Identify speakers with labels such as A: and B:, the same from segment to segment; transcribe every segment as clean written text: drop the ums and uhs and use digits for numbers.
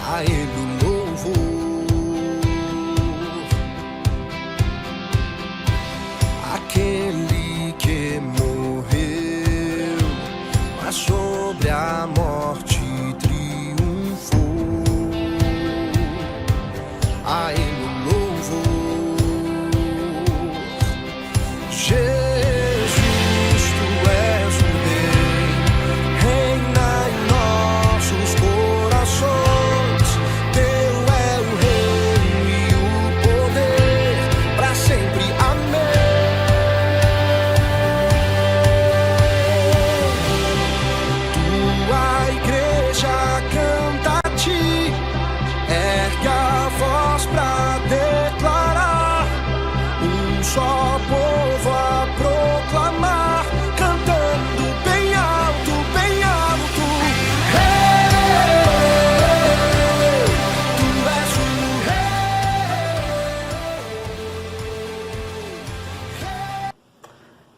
A: a Ele o louvor. Aquele que morreu, mas sobre a morte triunfou, a Ele o louvor. Jesus, Tu és o Rei, reina em nossos corações. Teu é o reino e o poder, para sempre. Amém. Tua igreja canta a Ti, ergue a voz pra declarar, um só povo a proclamar, cantando bem alto, bem alto. Rei, Tu és o Rei.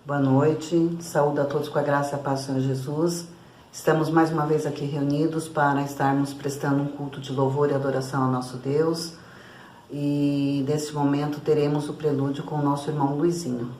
B: Boa noite, saúdo a todos com a graça e a paz do Senhor Jesus. Estamos mais uma vez aqui reunidos para estarmos prestando um culto de louvor e adoração ao nosso Deus. E nesse momento teremos o prelúdio com o nosso irmão Luizinho.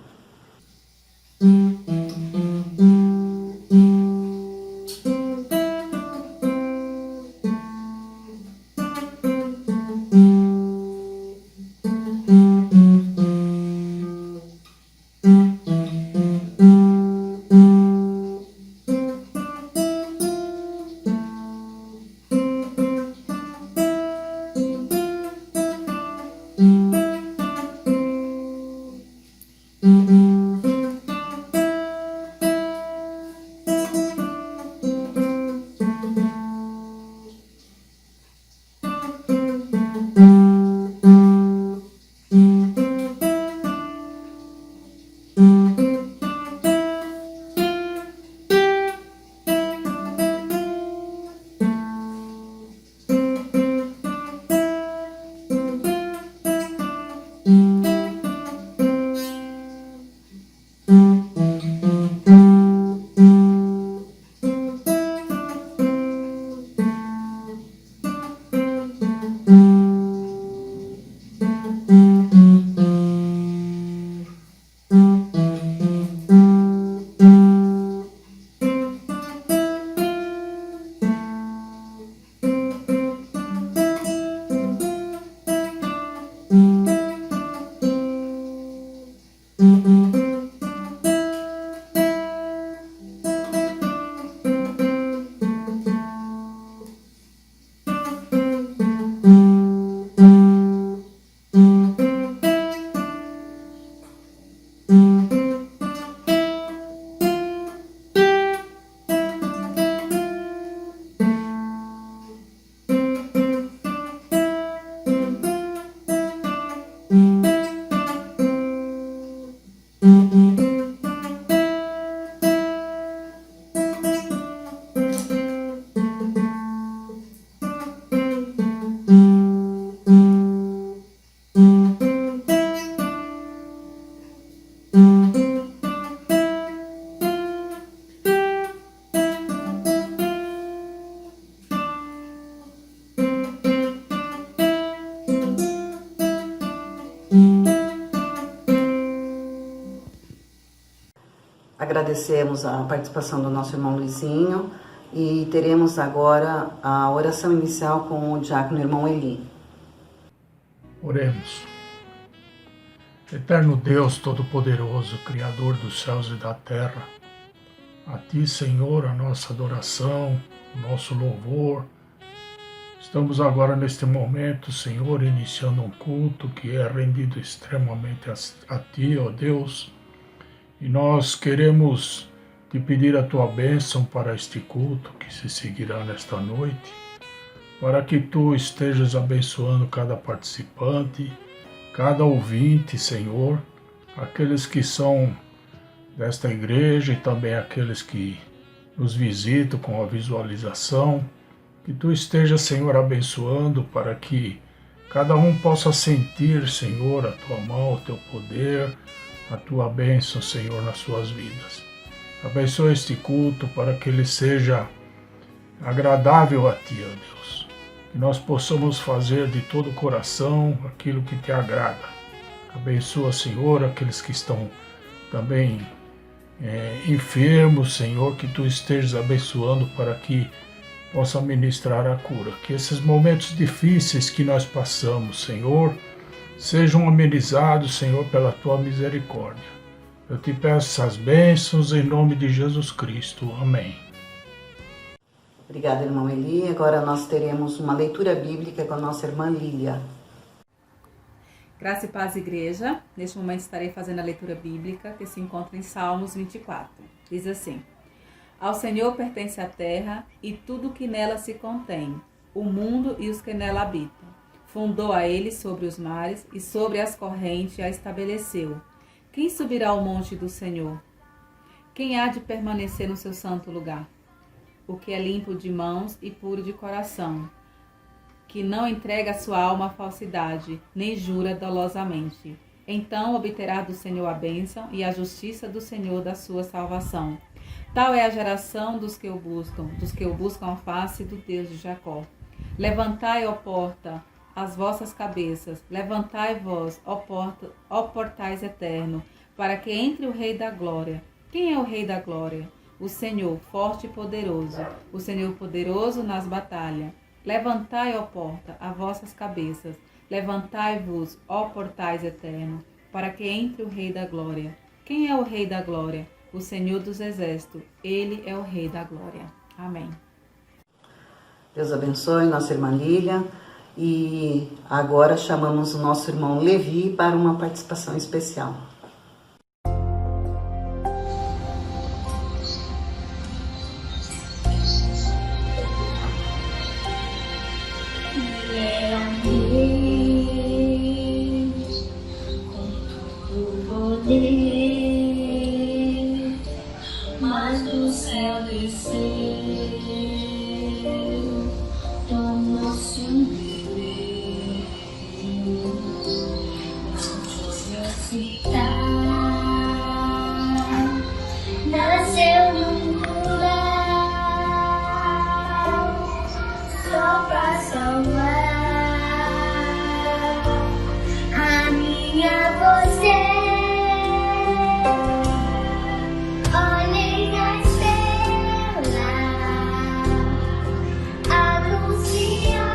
B: Agradecemos a participação do nosso irmão Luizinho e teremos agora a oração inicial com o diácono irmão Eli.
C: Oremos. Eterno Deus Todo-Poderoso, Criador dos céus e da terra, a Ti, Senhor, a nossa adoração, o nosso louvor. Estamos agora neste momento, Senhor, iniciando um culto que é rendido extremamente a Ti, ó Deus, e nós queremos Te pedir a Tua bênção para este culto que se seguirá nesta noite, para que Tu estejas abençoando cada participante, cada ouvinte, Senhor, aqueles que são desta igreja e também aqueles que nos visitam com a visualização, que Tu estejas, Senhor, abençoando para que cada um possa sentir, Senhor, a Tua mão, o Teu poder, a Tua bênção, Senhor, nas suas vidas. Abençoa este culto para que ele seja agradável a Ti, ó Deus. que nós possamos fazer de todo o coração aquilo que te agrada. Abençoa, Senhor, aqueles que estão também enfermos, Senhor, que tu estejas abençoando para que possa ministrar a cura. Que esses momentos difíceis que nós passamos, Senhor, sejam amenizados, Senhor, pela tua misericórdia. Eu te peço essas bênçãos em nome de Jesus Cristo. Amém.
B: Obrigada, irmão Eli. Agora nós teremos uma leitura bíblica com a nossa irmã Lília.
D: Graça e paz, igreja. Neste momento estarei fazendo a leitura bíblica que se encontra em Salmos 24. Diz assim: Ao Senhor pertence a terra e tudo que nela se contém, o mundo e os que nela habitam. Fundou a ele sobre os mares e sobre as correntes a estabeleceu. Quem subirá ao monte do Senhor? Quem há de permanecer no seu santo lugar? O que é limpo de mãos e puro de coração, que não entrega a sua alma à falsidade, nem jura dolosamente. Então obterá do Senhor a bênção e a justiça do Senhor da sua salvação. Tal é a geração dos que o buscam a face do Deus de Jacó. Levantai, ó porta, as vossas cabeças, levantai vós, ó portais eterno, para que entre o Rei da Glória. Quem é o Rei da Glória? O Senhor, forte e poderoso, o Senhor poderoso nas batalhas. Levantai, ó porta, as vossas cabeças, levantai-vos, ó portais eternos, para que entre o Rei da Glória. Quem é o Rei da Glória? O Senhor dos Exércitos, Ele é o Rei da Glória. Amém.
B: Deus abençoe nossa irmã Lília. E agora chamamos o nosso irmão Levi para uma participação especial.
E: Mas do céu desceu, tornou-se um bebê, nasceu num curral, só pra salvar a minha você. Anunciar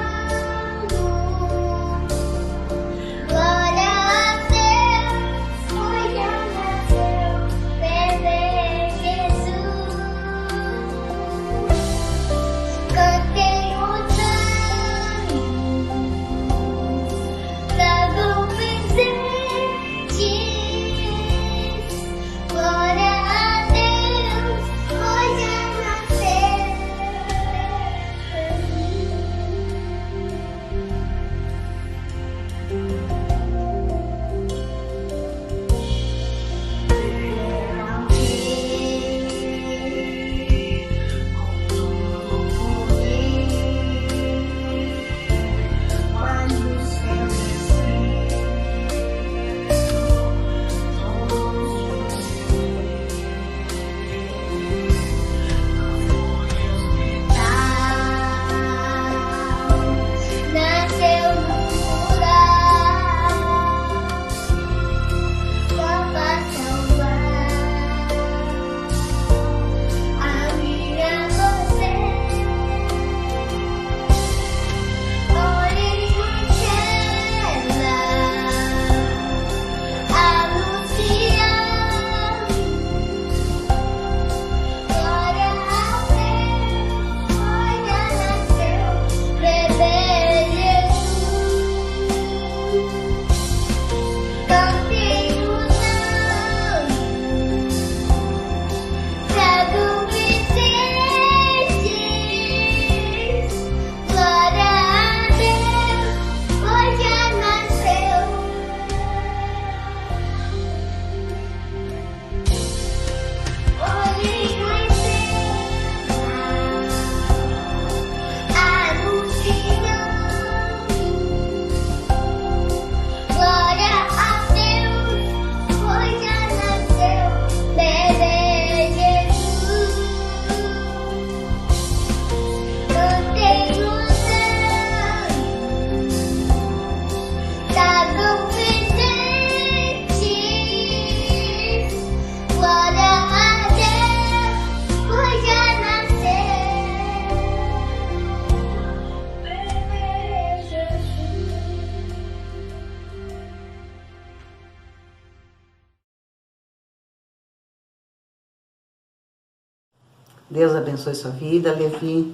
B: Deus abençoe sua vida, Levi.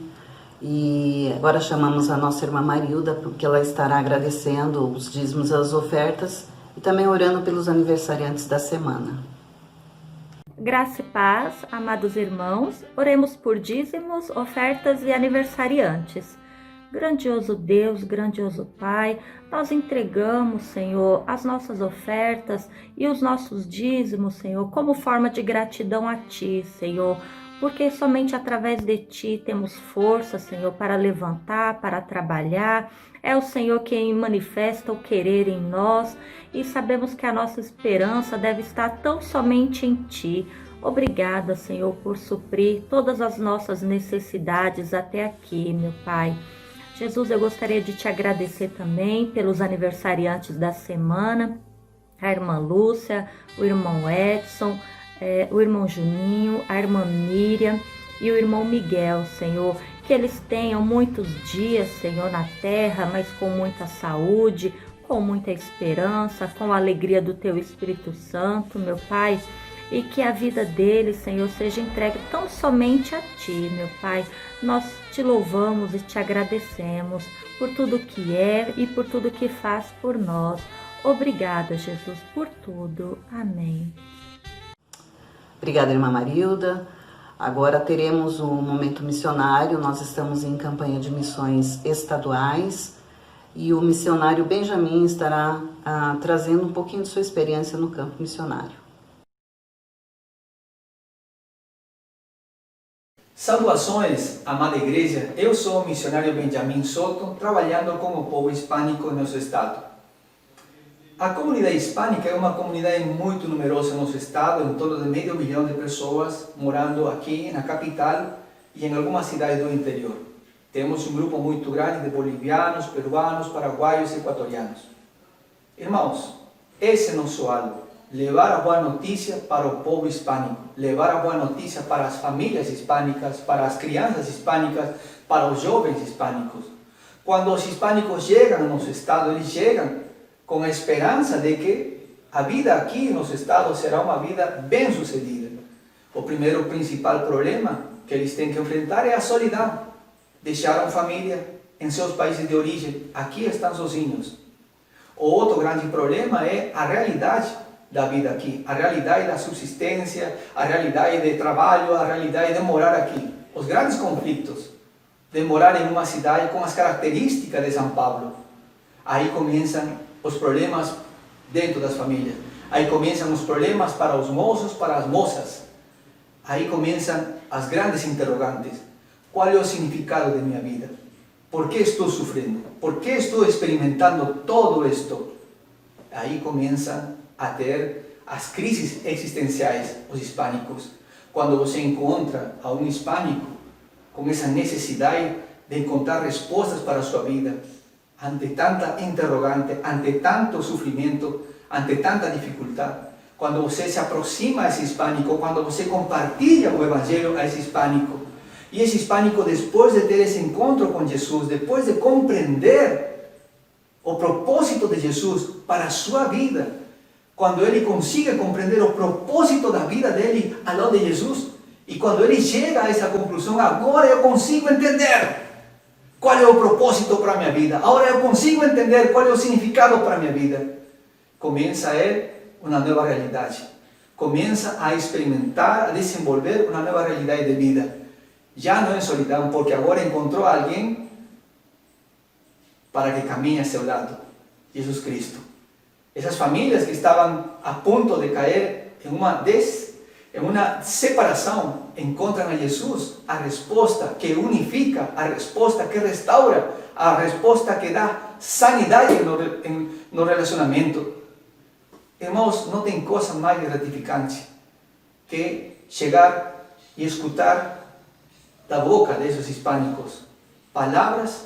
B: E agora chamamos a nossa irmã Marilda, porque ela estará agradecendo os dízimos e as ofertas e também orando pelos aniversariantes da semana.
F: Graça e paz, amados irmãos, oremos por dízimos, ofertas e aniversariantes. Grandioso Deus, grandioso Pai, nós entregamos, Senhor, as nossas ofertas e os nossos dízimos, Senhor, como forma de gratidão a Ti, Senhor, porque somente através de Ti temos força, Senhor, para levantar, para trabalhar. É o Senhor quem manifesta o querer em nós e sabemos que a nossa esperança deve estar tão somente em Ti. Obrigada, Senhor, por suprir todas as nossas necessidades até aqui, meu Pai. Jesus, eu gostaria de Te agradecer também pelos aniversariantes da semana, a irmã Lúcia, o irmão Edson, o irmão Juninho, a irmã Miriam e o irmão Miguel, Senhor. Que eles tenham muitos dias, Senhor, na terra, mas com muita saúde, com muita esperança, com a alegria do Teu Espírito Santo, meu Pai. E que a vida deles, Senhor, seja entregue tão somente a Ti, meu Pai. Nós Te louvamos e Te agradecemos por tudo que é e por tudo que faz por nós. Obrigada, Jesus, por tudo. Amém.
B: Obrigada, irmã Marilda. Agora teremos um momento missionário. Nós estamos em campanha de missões estaduais e o missionário Benjamin estará trazendo um pouquinho de sua experiência no campo missionário.
G: Saudações, amada igreja. Eu sou o missionário Benjamin Soto, trabalhando com o povo hispânico no nosso estado. A comunidade hispânica é uma comunidade muito numerosa no nosso estado, em torno de 500 mil de pessoas morando aqui na capital e em algumas cidades do interior. Temos um grupo muito grande de bolivianos, peruanos, paraguaios e equatorianos. Irmãos, esse é nosso alvo. Levar a boa notícia para o povo hispânico, levar a boa notícia para as famílias hispânicas, para as crianças hispânicas, para os jovens hispânicos. Quando os hispânicos chegam no nosso estado, eles chegam com a esperança de que a vida aqui no nosso estado será uma vida bem-sucedida. O primeiro principal problema que eles têm que enfrentar é a solidão. Deixaram família em seus países de origem, aqui estão sozinhos. O outro grande problema é a realidade da vida aqui, a realidade da subsistência, a realidade de trabalho, a realidade de morar aqui. Os grandes conflitos de morar em uma cidade com as características de São Paulo. Aí começam os problemas dentro das famílias. Aí começam os problemas para os moços, para as moças. Aí começam as grandes interrogantes. Qual é o significado de minha vida? Por que estou sofrendo? Por que estou experimentando todo isto? Aí começam a ter as crises existenciais, os hispânicos. Quando você encontra a um hispânico com essa necessidade de encontrar respostas para a sua vida, ante tanta interrogante, ante tanto sofrimento, ante tanta dificuldade, quando você se aproxima a esse hispânico, quando você compartilha o evangelho a esse hispânico, e esse hispânico, depois de ter esse encontro com Jesus, depois de compreender o propósito de Jesus para a sua vida, quando ele consiga compreender o propósito da vida dele ao lado de Jesus, e quando ele chega a essa conclusão, agora eu consigo entender qual é o propósito para a minha vida, agora eu consigo entender qual é o significado para a minha vida, começa a ter uma nova realidade, começa a experimentar, a desenvolver uma nova realidade de vida, já não em solidão, porque agora encontrou alguém para que caminhe a seu lado, Jesus Cristo. Essas famílias que estavam a ponto de cair em uma separação, encontram a Jesus, a resposta que unifica, a resposta que restaura, a resposta que dá sanidade no relacionamento. Irmãos, não tem coisa mais gratificante que chegar e escutar da boca desses hispânicos palavras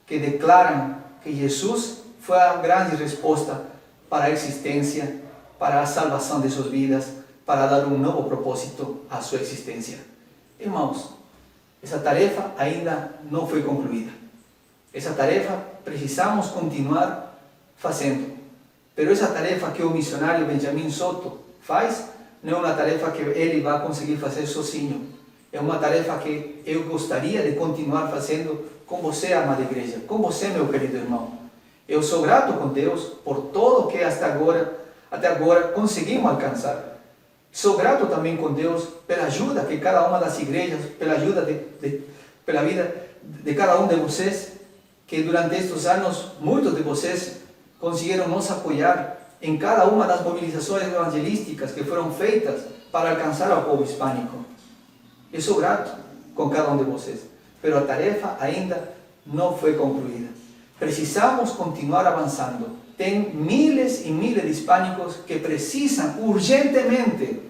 G: que declaram que Jesus foi a grande resposta para a existência, para a salvação de suas vidas, para dar um novo propósito à sua existência. Irmãos, essa tarefa ainda não foi concluída. Essa tarefa precisamos continuar fazendo. Mas essa tarefa que o missionário Benjamin Soto faz, não é uma tarefa que ele vai conseguir fazer sozinho. É uma tarefa que eu gostaria de continuar fazendo com você, amada igreja, com você, meu querido irmão. Eu sou grato com Deus por tudo que até agora conseguimos alcançar. Sou grato também com Deus pela ajuda que cada uma das igrejas, pela ajuda pela vida de cada um de vocês, que durante estes anos, muitos de vocês conseguiram nos apoiar em cada uma das mobilizações evangelísticas que foram feitas para alcançar o povo hispânico. Eu sou grato com cada um de vocês, mas a tarefa ainda não foi concluída. Precisamos continuar avançando. Tem miles e miles de hispânicos que precisam urgentemente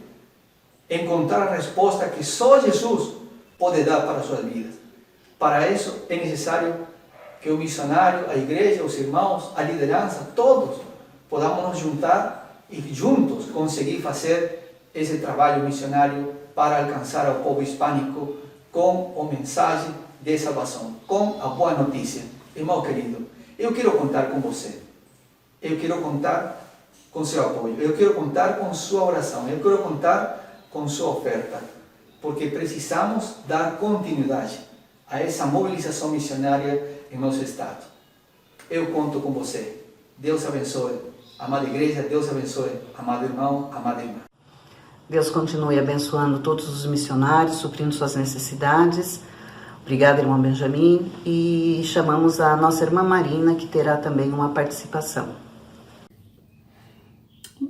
G: encontrar a resposta que só Jesus pode dar para suas vidas. Para isso é necessário que o missionário, a igreja, os irmãos, a liderança, todos podamos nos juntar e juntos conseguir fazer esse trabalho missionário para alcançar o povo hispânico com a mensagem de salvação, com a boa notícia. Irmão querido, eu quero contar com você. Eu quero contar com seu apoio. Eu quero contar com sua oração. Eu quero contar com sua oferta. Porque precisamos dar continuidade a essa mobilização missionária em nosso estado. Eu conto com você. Deus abençoe. Amada igreja, Deus abençoe. Amado irmão, amada irmã.
B: Deus continue abençoando todos os missionários, suprindo suas necessidades. Obrigada, irmão Benjamin. E chamamos a nossa irmã Marina, que terá também uma participação.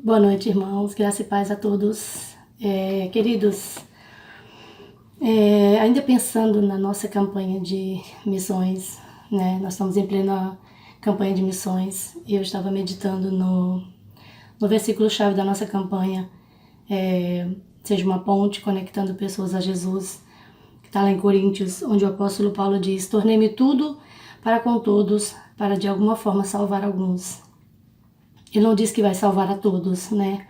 H: Boa noite, irmãos. Graça e paz a todos. Queridos, ainda pensando na nossa campanha de missões, né? Nós estamos em plena campanha de missões e eu estava meditando no versículo-chave da nossa campanha, seja uma ponte conectando pessoas a Jesus, que está lá em Coríntios, onde o apóstolo Paulo diz: tornei-me tudo para com todos, para de alguma forma salvar alguns. Ele não diz que vai salvar a todos, né?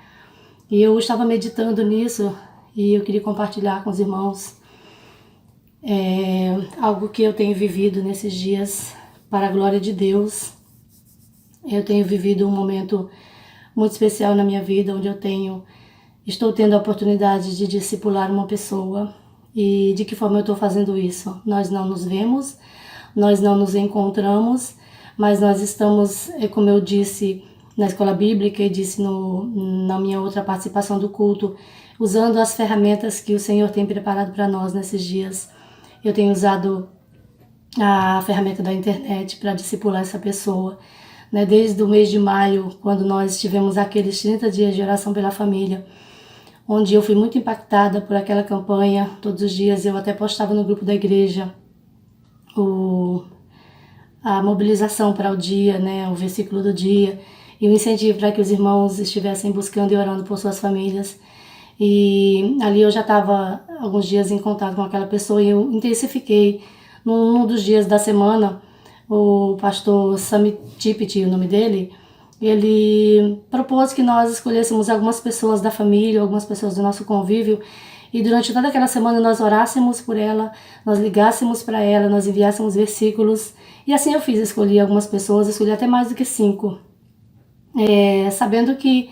H: E eu estava meditando nisso e eu queria compartilhar com os irmãos algo que eu tenho vivido nesses dias para a glória de Deus. Eu tenho vivido um momento muito especial na minha vida, onde estou tendo a oportunidade de discipular uma pessoa. E de que forma eu estou fazendo isso? Nós não nos vemos, nós não nos encontramos, mas nós estamos, como eu disse na escola bíblica e disse na minha outra participação do culto, usando as ferramentas que o Senhor tem preparado para nós nesses dias. Eu tenho usado a ferramenta da internet para discipular essa pessoa, né? Desde o mês de maio, quando nós tivemos aqueles 30 dias de oração pela família, onde eu fui muito impactada por aquela campanha. Todos os dias eu até postava no grupo da igreja a mobilização para o dia, né? O versículo do dia, e o incentivo para que os irmãos estivessem buscando e orando por suas famílias. E ali eu já estava alguns dias em contato com aquela pessoa e eu intensifiquei. Num dos dias da semana, o pastor Sami Tipiti, o nome dele, ele propôs que nós escolhêssemos algumas pessoas da família, algumas pessoas do nosso convívio, e durante toda aquela semana nós orássemos por ela, nós ligássemos para ela, nós enviássemos versículos. E assim eu fiz, escolhi algumas pessoas, escolhi até mais do que 5. Sabendo que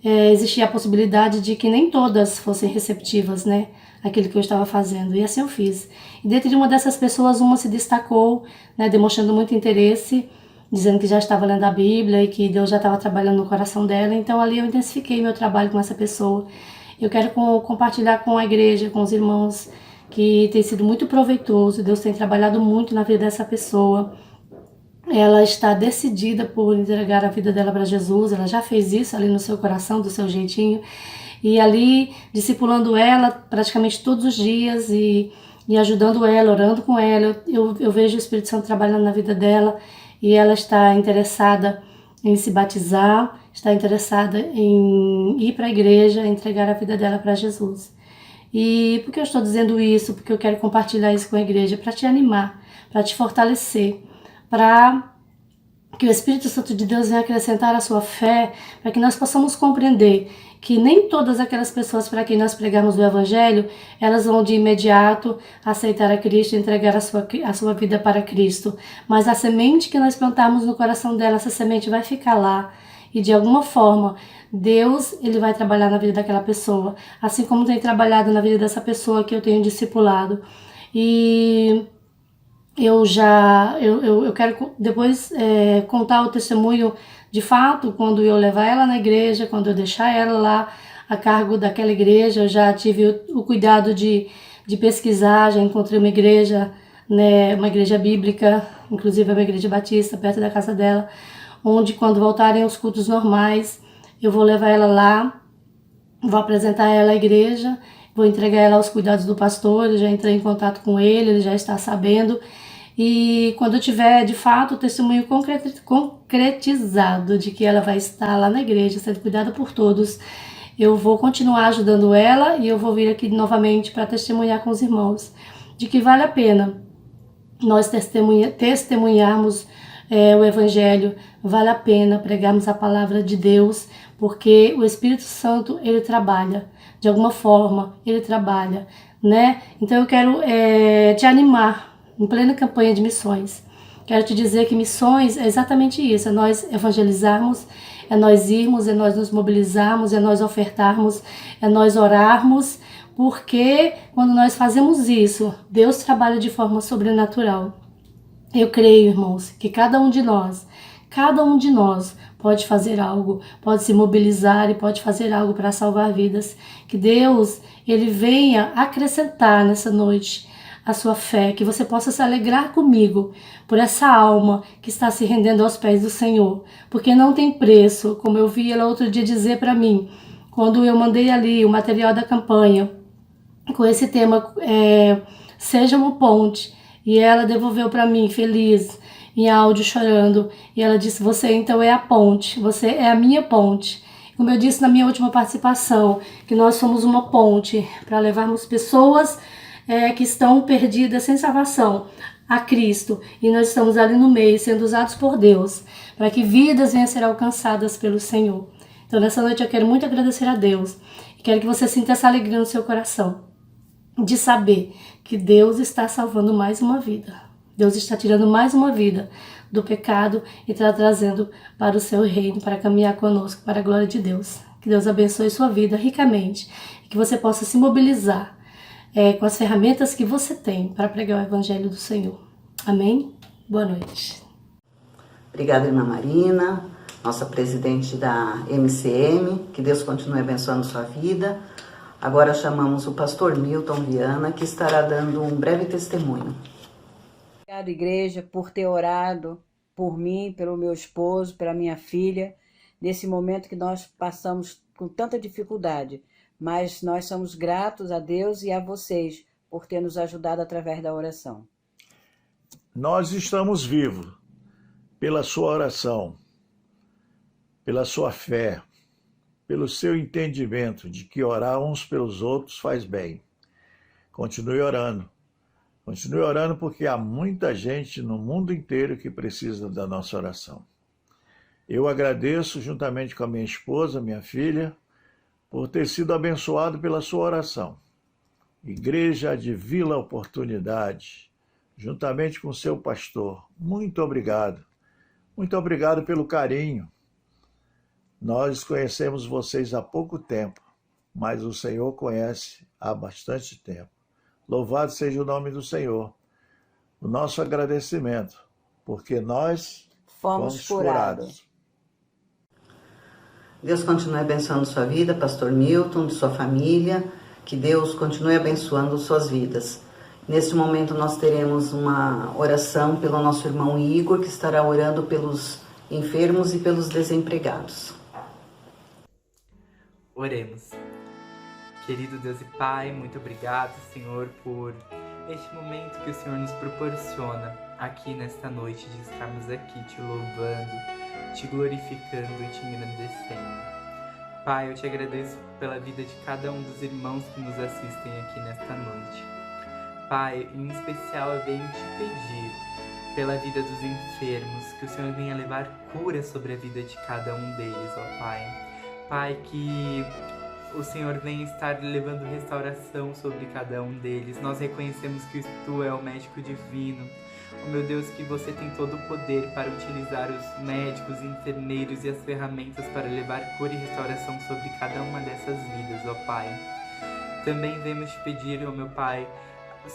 H: existia a possibilidade de que nem todas fossem receptivas, né, aquilo que eu estava fazendo, e assim eu fiz. E dentro de uma dessas pessoas, uma se destacou, né, demonstrando muito interesse, dizendo que já estava lendo a Bíblia e que Deus já estava trabalhando no coração dela. Então ali eu intensifiquei meu trabalho com essa pessoa. Eu quero compartilhar com a igreja, com os irmãos, que tem sido muito proveitoso. Deus tem trabalhado muito na vida dessa pessoa. Ela está decidida por entregar a vida dela para Jesus. Ela já fez isso ali no seu coração, do seu jeitinho. E ali, discipulando ela praticamente todos os dias e ajudando ela, orando com ela. Eu vejo o Espírito Santo trabalhando na vida dela e ela está interessada em se batizar, está interessada em ir para a igreja, entregar a vida dela para Jesus. E por que eu estou dizendo isso? Porque eu quero compartilhar isso com a igreja, para te animar, para te fortalecer, para que o Espírito Santo de Deus venha acrescentar a sua fé, para que nós possamos compreender que nem todas aquelas pessoas para quem nós pregamos o Evangelho, elas vão de imediato aceitar a Cristo e entregar a sua vida para Cristo. Mas a semente que nós plantarmos no coração dela, essa semente vai ficar lá E de alguma forma, Deus, ele vai trabalhar na vida daquela pessoa, assim como tem trabalhado na vida dessa pessoa que eu tenho discipulado. E eu quero depois contar o testemunho de fato, quando eu levar ela na igreja, quando eu deixar ela lá a cargo daquela igreja. Eu já tive o cuidado de pesquisar, já encontrei uma igreja, né, uma igreja bíblica, inclusive uma igreja batista, perto da casa dela, onde quando voltarem os cultos normais, eu vou levar ela lá, vou apresentar ela à igreja, vou entregar ela aos cuidados do pastor. Eu já entrei em contato com ele já está sabendo. E quando eu tiver, de fato, o testemunho concretizado de que ela vai estar lá na igreja, sendo cuidada por todos, eu vou continuar ajudando ela e eu vou vir aqui novamente para testemunhar com os irmãos de que vale a pena nós testemunharmos o Evangelho, vale a pena pregarmos a palavra de Deus, porque o Espírito Santo, ele trabalha, de alguma forma, ele trabalha, né? Então eu quero te animar em plena campanha de missões. Quero te dizer que missões é exatamente isso, é nós evangelizarmos, é nós irmos, é nós nos mobilizarmos, é nós ofertarmos, é nós orarmos, porque quando nós fazemos isso, Deus trabalha de forma sobrenatural. Eu creio, irmãos, que cada um de nós pode fazer algo, pode se mobilizar e pode fazer algo para salvar vidas. Que Deus, ele venha acrescentar nessa noite a sua fé, que você possa se alegrar comigo por essa alma que está se rendendo aos pés do Senhor, porque não tem preço, como eu vi ela outro dia dizer para mim, quando eu mandei ali o material da campanha, com esse tema, seja uma ponte, e ela devolveu para mim, feliz, em áudio, chorando, e ela disse: você então é a ponte, você é a minha ponte. Como eu disse na minha última participação, que nós somos uma ponte para levarmos pessoas que estão perdidas sem salvação a Cristo, e nós estamos ali no meio, sendo usados por Deus, para que vidas venham a ser alcançadas pelo Senhor. Então nessa noite eu quero muito agradecer a Deus, e quero que você sinta essa alegria no seu coração, de saber que Deus está salvando mais uma vida, Deus está tirando mais uma vida do pecado e está trazendo para o seu reino, para caminhar conosco, para a glória de Deus. Que Deus abençoe sua vida ricamente, e que você possa se mobilizar com as ferramentas que você tem para pregar o Evangelho do Senhor. Amém? Boa noite.
B: Obrigada, irmã Marina, nossa presidente da MCM. Que Deus continue abençoando sua vida. Agora chamamos o pastor Milton Viana, que estará dando um breve testemunho.
I: Obrigada, igreja, por ter orado por mim, pelo meu esposo, pela minha filha, nesse momento que nós passamos com tanta dificuldade. Mas nós somos gratos a Deus e a vocês por ter nos ajudado através da oração.
J: Nós estamos vivos pela sua oração, pela sua fé, pelo seu entendimento de que orar uns pelos outros faz bem. Continue orando porque há muita gente no mundo inteiro que precisa da nossa oração. Eu agradeço, juntamente com a minha esposa, minha filha, por ter sido abençoado pela sua oração. Igreja de Vila Oportunidade, juntamente com seu pastor, muito obrigado. Muito obrigado pelo carinho. Nós conhecemos vocês há pouco tempo, mas o Senhor conhece há bastante tempo. Louvado seja o nome do Senhor. O nosso agradecimento, porque nós fomos curados.
B: Deus continue abençoando sua vida, pastor Milton, de sua família. Que Deus continue abençoando suas vidas. Neste momento nós teremos uma oração pelo nosso irmão Igor, que estará orando pelos enfermos e pelos desempregados.
K: Oremos. Querido Deus e Pai, muito obrigado, Senhor, por este momento que o Senhor nos proporciona aqui nesta noite, de estarmos aqui te louvando, te glorificando e te engrandecendo. Pai, eu te agradeço pela vida de cada um dos irmãos que nos assistem aqui nesta noite. Pai, em especial eu venho te pedir pela vida dos enfermos, que o Senhor venha levar cura sobre a vida de cada um deles, ó Pai. Pai, que o Senhor venha estar levando restauração sobre cada um deles. Nós reconhecemos que Tu é o médico divino, Oh, meu Deus, que você tem todo o poder para utilizar os médicos, enfermeiros e as ferramentas para levar cura e restauração sobre cada uma dessas vidas, ó Pai. Também vemos te pedir, ó meu Pai,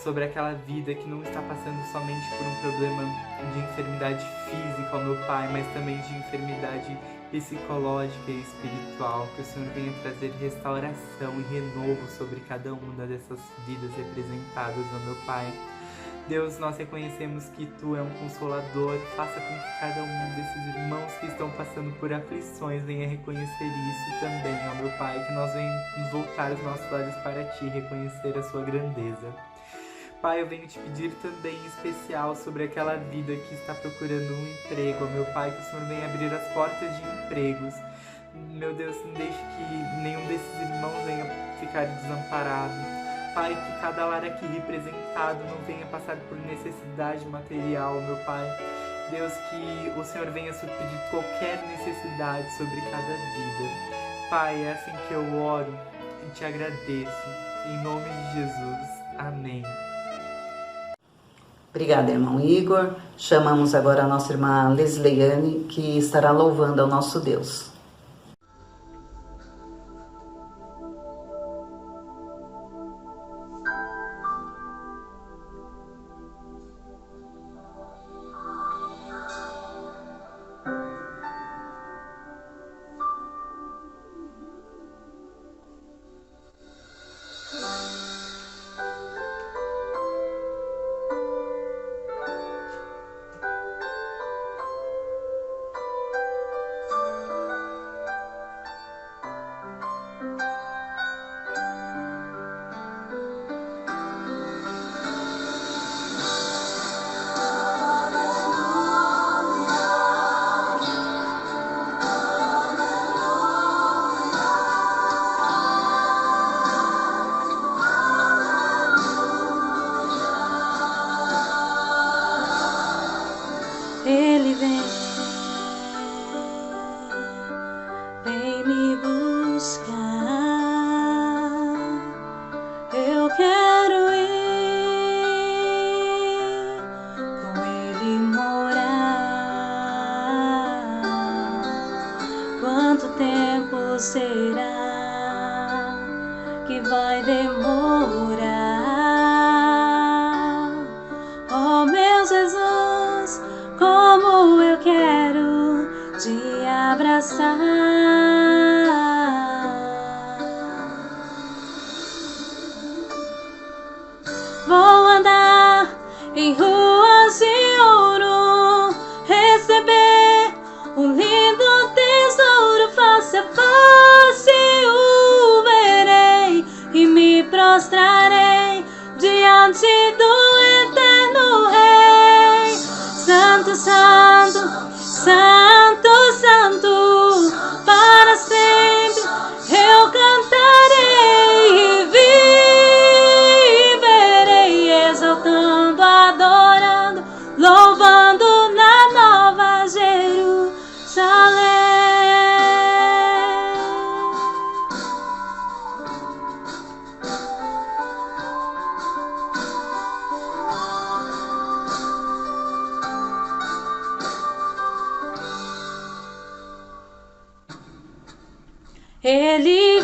K: sobre aquela vida que não está passando somente por um problema de enfermidade física, ó meu Pai, mas também de enfermidade psicológica e espiritual, que o Senhor venha trazer restauração e renovo sobre cada uma dessas vidas representadas, ó meu Pai. Deus, nós reconhecemos que Tu é um consolador, faça com que cada um desses irmãos que estão passando por aflições venha reconhecer isso também, ó meu Pai, que nós venhamos voltar os nossos olhos para Ti, reconhecer a Sua grandeza. Pai, eu venho te pedir também em especial sobre aquela vida que está procurando um emprego, ó meu Pai, que o Senhor venha abrir as portas de empregos. Meu Deus, não deixe que nenhum desses irmãos venha ficar desamparado. Pai, que cada lar aqui representado não venha passar por necessidade material, meu Pai. Deus, que o Senhor venha suprir qualquer necessidade sobre cada vida. Pai, é assim que eu oro e te agradeço. Em nome de Jesus. Amém.
B: Obrigada, irmão Igor. Chamamos agora a nossa irmã Lesleiane, que estará louvando ao nosso Deus.
L: Ele vem me buscar. Eu quero ir com Ele morar. Quanto tempo será que vai demorar? Oh, meu Jesus, como eu quero te abraçar. Vou andar em ruas de ouro, receber um lindo tesouro. Face a face o verei e me prostrarei diante do eterno Rei. Santo, santo, santo, santo, para sempre eu cantarei e viverei, exaltando, adorando, louvando na nova Jerusalém. Ele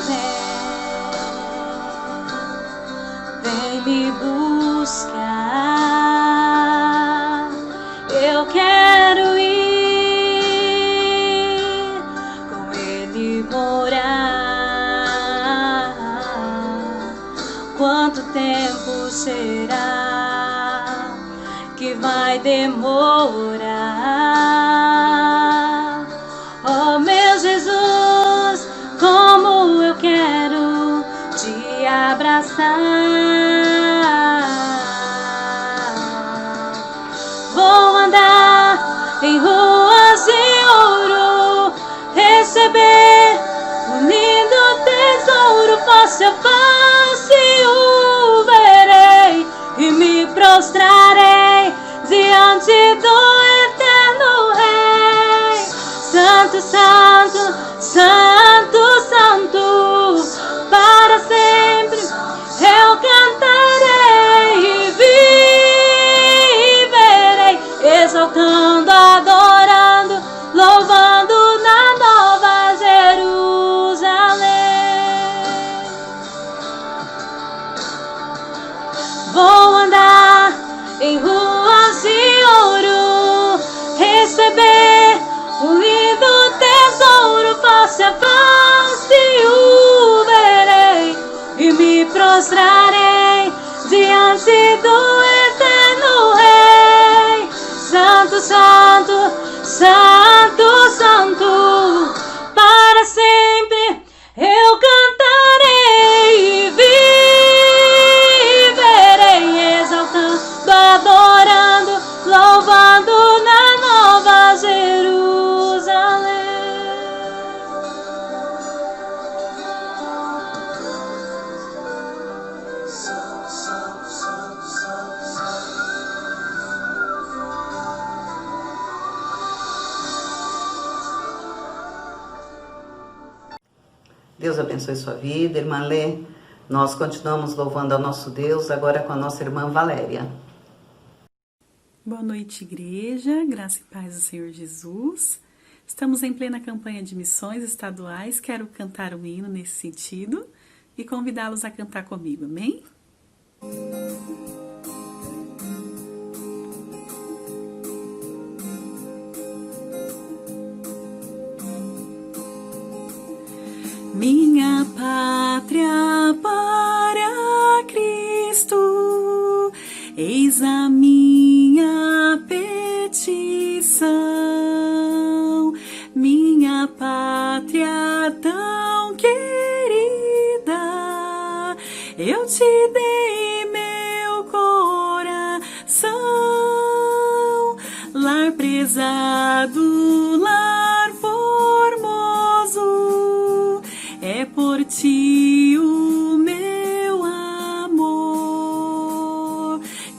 L: vem me buscar. Eu quero ir com Ele morar. Quanto tempo será que vai demorar? Oh, meu Jesus, como eu quero te abraçar. Vou andar em ruas de ouro, receber um lindo tesouro. Face a face o verei e me prostrarei diante prostrarei diante do eterno Rei. Santo, santo, santo, santo, para sempre eu cantarei e viverei exaltando, adorando, louvando na nova Jerusalém.
B: Deus abençoe sua vida, irmã Lê. Nós continuamos louvando ao nosso Deus, agora com a nossa irmã Valéria.
M: Boa noite, igreja, graça e paz do Senhor Jesus. Estamos em plena campanha de missões estaduais. Quero cantar um hino nesse sentido e convidá-los a cantar comigo, amém? Minha pátria para Cristo, eis a minha petição. Minha pátria tão querida, eu te dei meu coração. Lar prezado, lar formoso, é por ti o meu amor,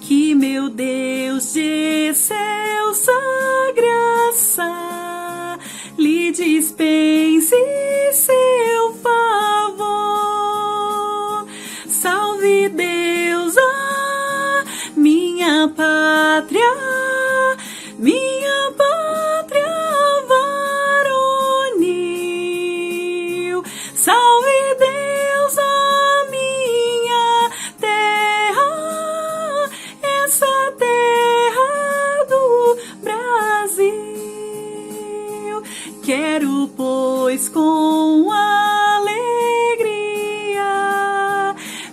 M: que meu Deus de excelsa graça lhe dispense seu favor. Salve Deus, minha pátria, minha pátria varonil. Salve Deus, a minha terra, essa terra do Brasil. Quero, pois, com alegria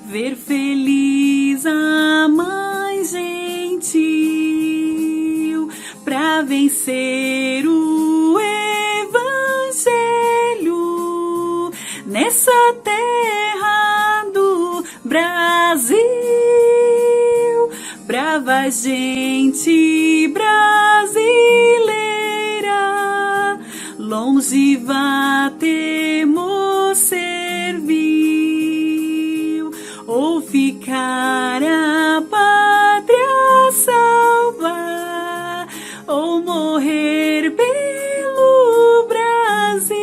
M: ver feliz a mãe gentil, pra vencer o evangelho nessa terra do Brasil. Brava gente brasileira, longeva temos serviu, ou ficar a pátria salva, ou morrer pelo Brasil.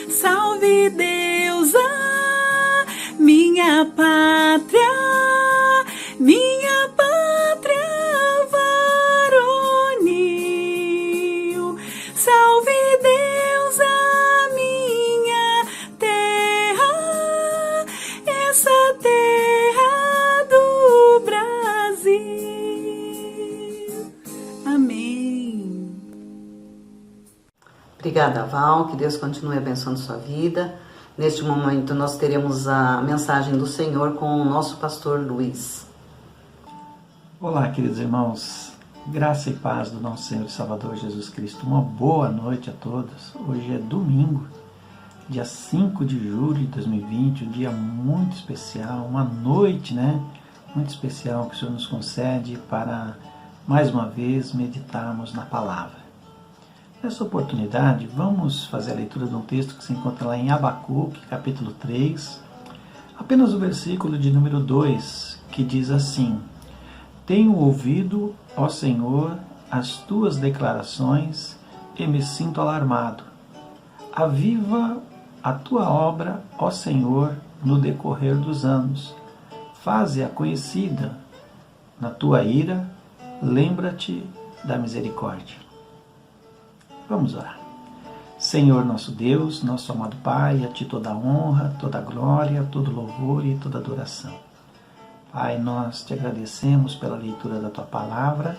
M: Salve Deus, a minha pátria, minha pátria varonil. Salve Deus, a minha terra, essa terra do Brasil. Amém.
B: Obrigada, Val, que Deus continue abençoando sua vida. Neste momento nós teremos a mensagem do Senhor com o nosso pastor Luiz.
N: Olá, queridos irmãos, graça e paz do nosso Senhor e Salvador Jesus Cristo. Uma boa noite a todos. Hoje é domingo, dia 5 de julho de 2020, um dia muito especial, uma noite, muito especial que o Senhor nos concede para, mais uma vez, meditarmos na palavra. Nessa oportunidade, vamos fazer a leitura de um texto que se encontra lá em Abacuque, capítulo 3, apenas o versículo de número 2, que diz assim: Tenho ouvido, ó Senhor, as tuas declarações e me sinto alarmado. Aviva a tua obra, ó Senhor, no decorrer dos anos. Faze-a conhecida. Na tua ira, lembra-te da misericórdia. Vamos orar. Senhor nosso Deus, nosso amado Pai, a Ti toda a honra, toda a glória, todo louvor e toda adoração. Pai, nós Te agradecemos pela leitura da Tua Palavra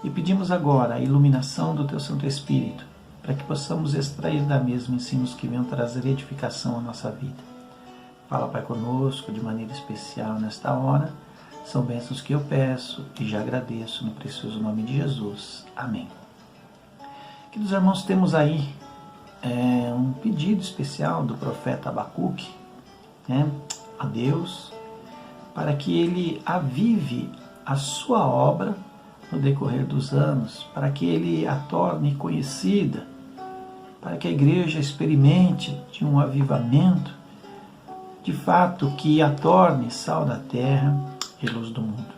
N: e pedimos agora a iluminação do Teu Santo Espírito, para que possamos extrair da mesma ensinos que venham trazer edificação à nossa vida. Fala, Pai, conosco de maneira especial nesta hora. São bênçãos que eu peço e já agradeço no precioso nome de Jesus. Amém. Queridos irmãos, temos aí um pedido especial do profeta Abacuque, a Deus, para que ele avive a sua obra no decorrer dos anos, para que ele a torne conhecida, para que a igreja experimente de um avivamento, de fato que a torne sal da terra e luz do mundo.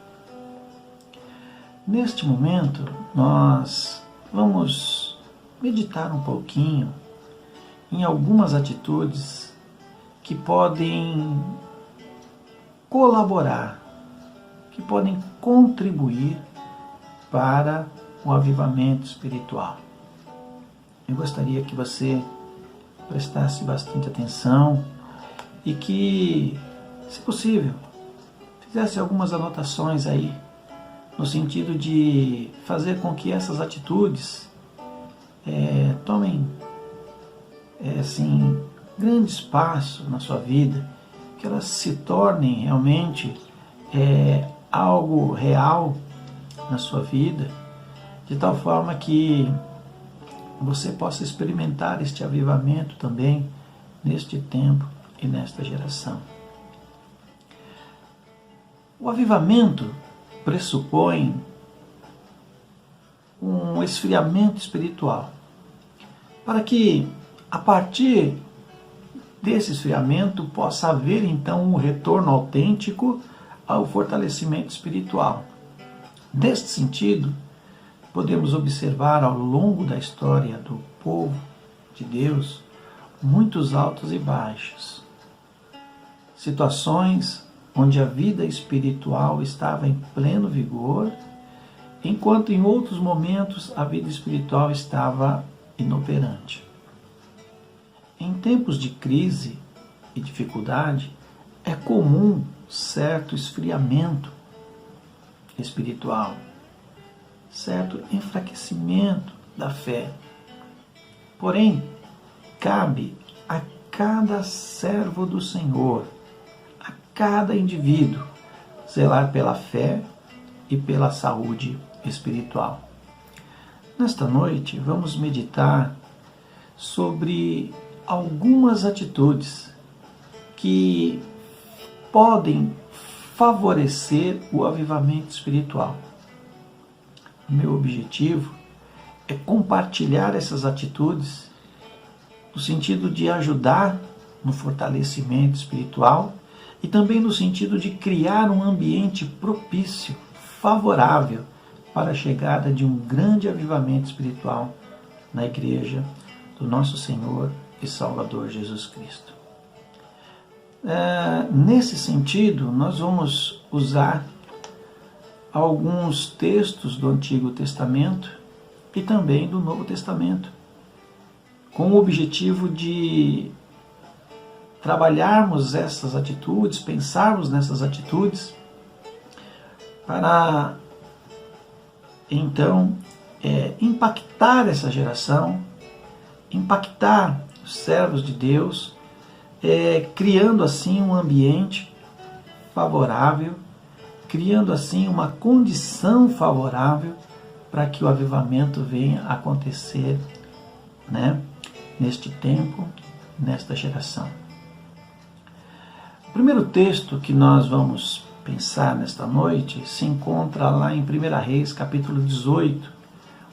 N: Neste momento, nós vamos meditar um pouquinho em algumas atitudes que podem colaborar, que podem contribuir para o avivamento espiritual. Eu gostaria que você prestasse bastante atenção e que, se possível, fizesse algumas anotações aí, no sentido de fazer com que essas atitudes tomem assim, grande espaço na sua vida, que elas se tornem realmente algo real na sua vida, de tal forma que você possa experimentar este avivamento também neste tempo e nesta geração. O avivamento pressupõe um esfriamento espiritual, para que a partir desse esfriamento possa haver então um retorno autêntico ao fortalecimento espiritual. Neste sentido, podemos observar ao longo da história do povo de Deus muitos altos e baixos, situações onde a vida espiritual estava em pleno vigor, enquanto em outros momentos a vida espiritual estava inoperante. Em tempos de crise e dificuldade, é comum certo esfriamento espiritual, certo enfraquecimento da fé. Porém, cabe a cada servo do Senhor, a cada indivíduo, zelar pela fé e pela saúde espiritual. Nesta noite, vamos meditar sobre algumas atitudes que podem favorecer o avivamento espiritual. Meu objetivo é compartilhar essas atitudes no sentido de ajudar no fortalecimento espiritual e também no sentido de criar um ambiente propício, favorável para a chegada de um grande avivamento espiritual na igreja do nosso Senhor e Salvador Jesus Cristo. Nesse sentido, nós vamos usar alguns textos do Antigo Testamento e também do Novo Testamento, com o objetivo de trabalharmos essas atitudes, pensarmos nessas atitudes, para então impactar essa geração, impactar os servos de Deus, criando assim um ambiente favorável, criando assim uma condição favorável para que o avivamento venha a acontecer, neste tempo, nesta geração. O primeiro texto que nós vamos pensar nesta noite se encontra lá em 1 Reis, capítulo 18,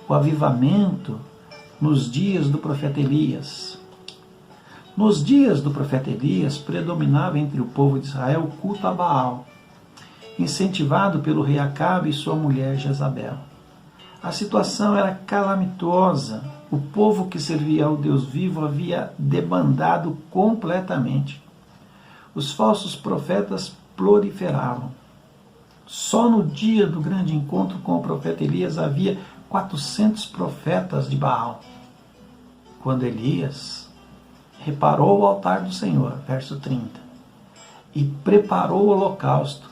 N: o avivamento nos dias do profeta Elias. Nos dias do profeta Elias, predominava entre o povo de Israel o culto a Baal, incentivado pelo rei Acabe e sua mulher Jezabel. A situação era calamitosa. O povo que servia ao Deus vivo havia debandado completamente. Os falsos profetas proliferavam. Só no dia do grande encontro com o profeta Elias havia 400 profetas de Baal. Quando Elias reparou o altar do Senhor, verso 30, e preparou o holocausto,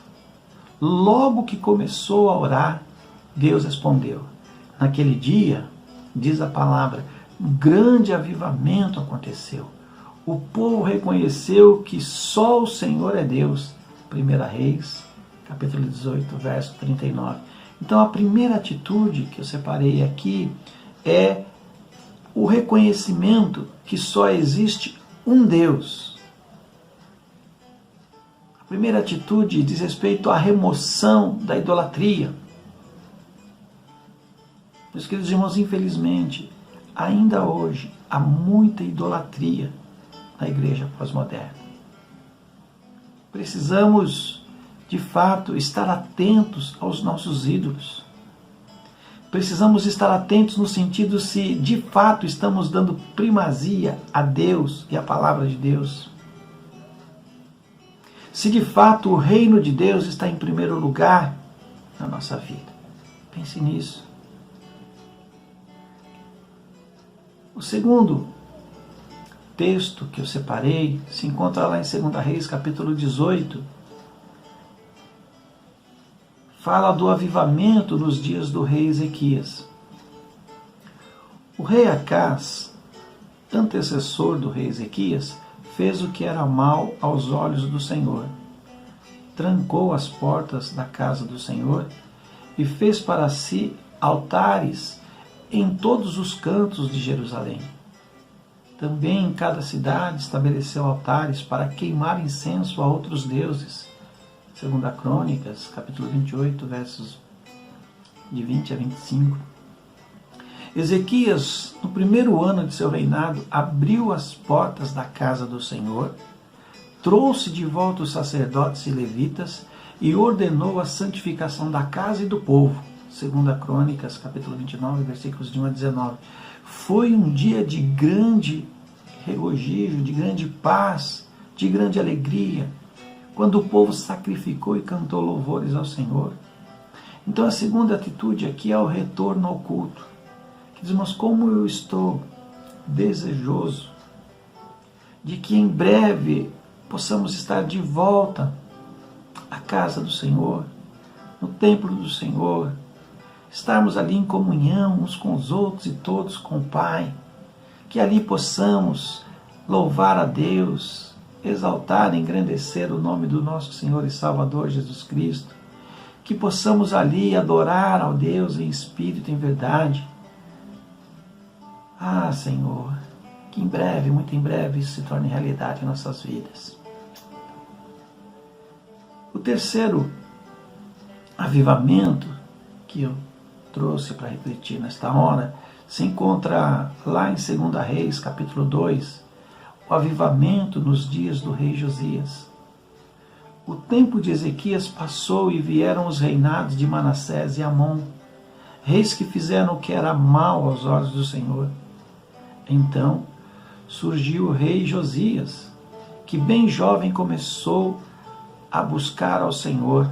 N: logo que começou a orar, Deus respondeu. Naquele dia, diz a palavra, grande avivamento aconteceu. O povo reconheceu que só o Senhor é Deus. 1 Reis, capítulo 18, verso 39. Então a primeira atitude que eu separei aqui é o reconhecimento que só existe um Deus. A primeira atitude diz respeito à remoção da idolatria. Meus queridos irmãos, infelizmente, ainda hoje há muita idolatria na igreja pós-moderna. Precisamos, de fato, estar atentos aos nossos ídolos. Precisamos estar atentos no sentido se, de fato, estamos dando primazia a Deus e à palavra de Deus. Se, de fato, o reino de Deus está em primeiro lugar na nossa vida. Pense nisso. O segundo texto que eu separei se encontra lá em 2 Reis, capítulo 18. Fala do avivamento nos dias do rei Ezequias. O rei Acás, antecessor do rei Ezequias, fez o que era mal aos olhos do Senhor. Trancou as portas da casa do Senhor e fez para si altares em todos os cantos de Jerusalém. Também em cada cidade estabeleceu altares para queimar incenso a outros deuses. 2 Crônicas, capítulo 28, versos de 20 a 25. Ezequias, no primeiro ano de seu reinado, abriu as portas da casa do Senhor, trouxe de volta os sacerdotes e levitas e ordenou a santificação da casa e do povo. 2 Crônicas, capítulo 29, versículos de 1 a 19. Foi um dia de grande regozijo, de grande paz, de grande alegria, quando o povo sacrificou e cantou louvores ao Senhor. Então a segunda atitude aqui é o retorno ao culto. Que dizemos, como eu estou desejoso de que em breve possamos estar de volta à casa do Senhor, no templo do Senhor, estarmos ali em comunhão uns com os outros e todos com o Pai, que ali possamos louvar a Deus, exaltar e engrandecer o nome do nosso Senhor e Salvador Jesus Cristo, que possamos ali adorar ao Deus em espírito e em verdade. Ah, Senhor, que em breve, muito em breve, isso se torne realidade em nossas vidas. O terceiro avivamento que eu trouxe para refletir nesta hora se encontra lá em 2 Reis, capítulo 2, o avivamento nos dias do rei Josias. O tempo de Ezequias passou e vieram os reinados de Manassés e Amon, reis que fizeram o que era mal aos olhos do Senhor. Então surgiu o rei Josias, que bem jovem começou a buscar ao Senhor.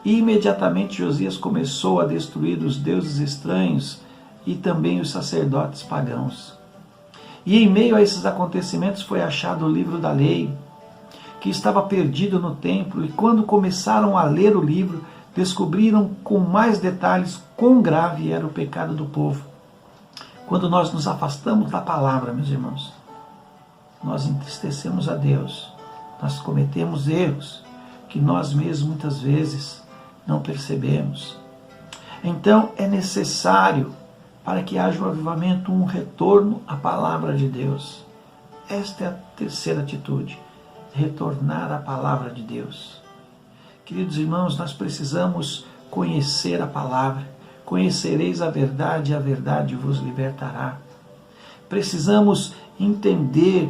N: E imediatamente Josias começou a destruir os deuses estranhos e também os sacerdotes pagãos. E em meio a esses acontecimentos foi achado o livro da lei, que estava perdido no templo, e quando começaram a ler o livro, descobriram com mais detalhes quão grave era o pecado do povo. Quando nós nos afastamos da palavra, meus irmãos, nós entristecemos a Deus, nós cometemos erros que nós mesmos muitas vezes não percebemos. Então é necessário, para que haja um avivamento, um retorno à palavra de Deus. Esta é a terceira atitude, retornar à palavra de Deus. Queridos irmãos, nós precisamos conhecer a palavra. Conhecereis a verdade e a verdade vos libertará. Precisamos entender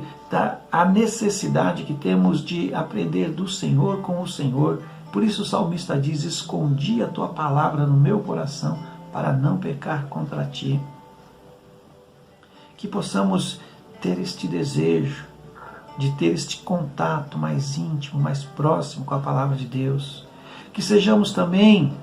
N: a necessidade que temos de aprender do Senhor com o Senhor. Por isso o salmista diz, escondi a tua palavra no meu coração para não pecar contra ti. Que possamos ter este desejo de ter este contato mais íntimo, mais próximo com a palavra de Deus. Que sejamos também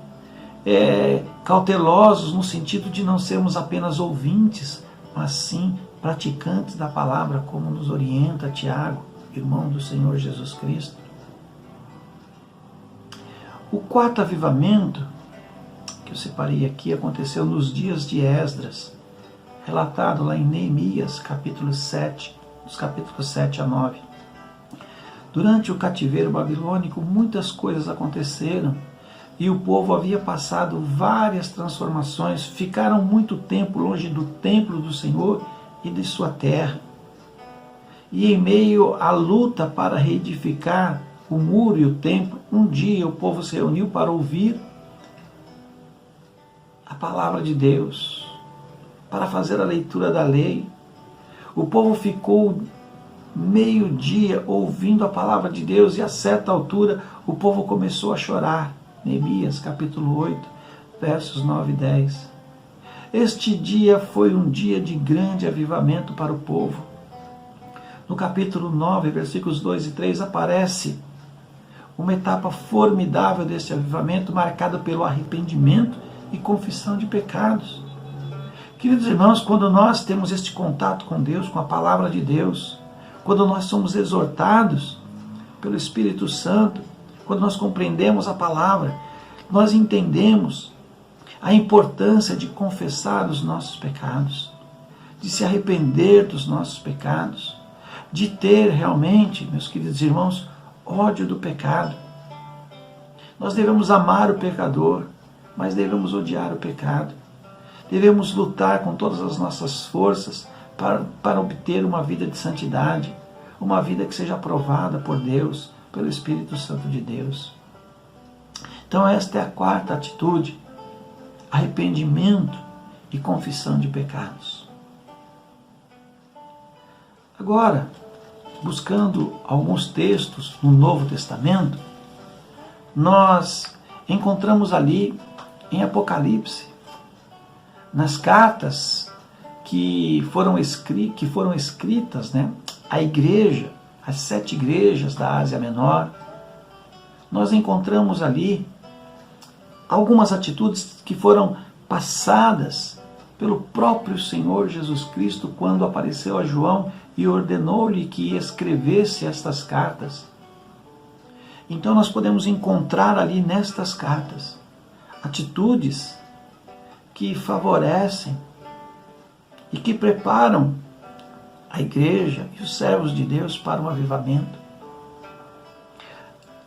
N: cautelosos no sentido de não sermos apenas ouvintes, mas sim praticantes da palavra, como nos orienta Tiago, irmão do Senhor Jesus Cristo. O quarto avivamento que eu separei aqui aconteceu nos dias de Esdras, relatado lá em Neemias, capítulo 7, dos capítulos 7 a 9. Durante o cativeiro babilônico, muitas coisas aconteceram e o povo havia passado várias transformações, ficaram muito tempo longe do templo do Senhor e de sua terra. E em meio à luta para reedificar o muro e o templo, um dia o povo se reuniu para ouvir a palavra de Deus, para fazer a leitura da lei. O povo ficou meio-dia ouvindo a palavra de Deus e a certa altura o povo começou a chorar. Neemias capítulo 8, versos 9 e 10. Este dia foi um dia de grande avivamento para o povo. No capítulo 9, versículos 2 e 3, aparece uma etapa formidável desse avivamento, marcada pelo arrependimento e confissão de pecados. Queridos irmãos, quando nós temos este contato com Deus, com a palavra de Deus, quando nós somos exortados pelo Espírito Santo, quando nós compreendemos a palavra, nós entendemos a importância de confessar os nossos pecados, de se arrepender dos nossos pecados, de ter realmente, meus queridos irmãos, ódio do pecado. Nós devemos amar o pecador, mas devemos odiar o pecado. Devemos lutar com todas as nossas forças para obter uma vida de santidade, uma vida que seja aprovada por Deus, pelo Espírito Santo de Deus. Então esta é a quarta atitude: arrependimento e confissão de pecados. Agora, buscando alguns textos no Novo Testamento, nós encontramos ali em Apocalipse, nas cartas que foram escritas, à igreja, as 7 igrejas da Ásia Menor, nós encontramos ali algumas atitudes que foram passadas pelo próprio Senhor Jesus Cristo quando apareceu a João e ordenou-lhe que escrevesse estas cartas. Então nós podemos encontrar ali nestas cartas atitudes que favorecem e que preparam a igreja e os servos de Deus para um avivamento.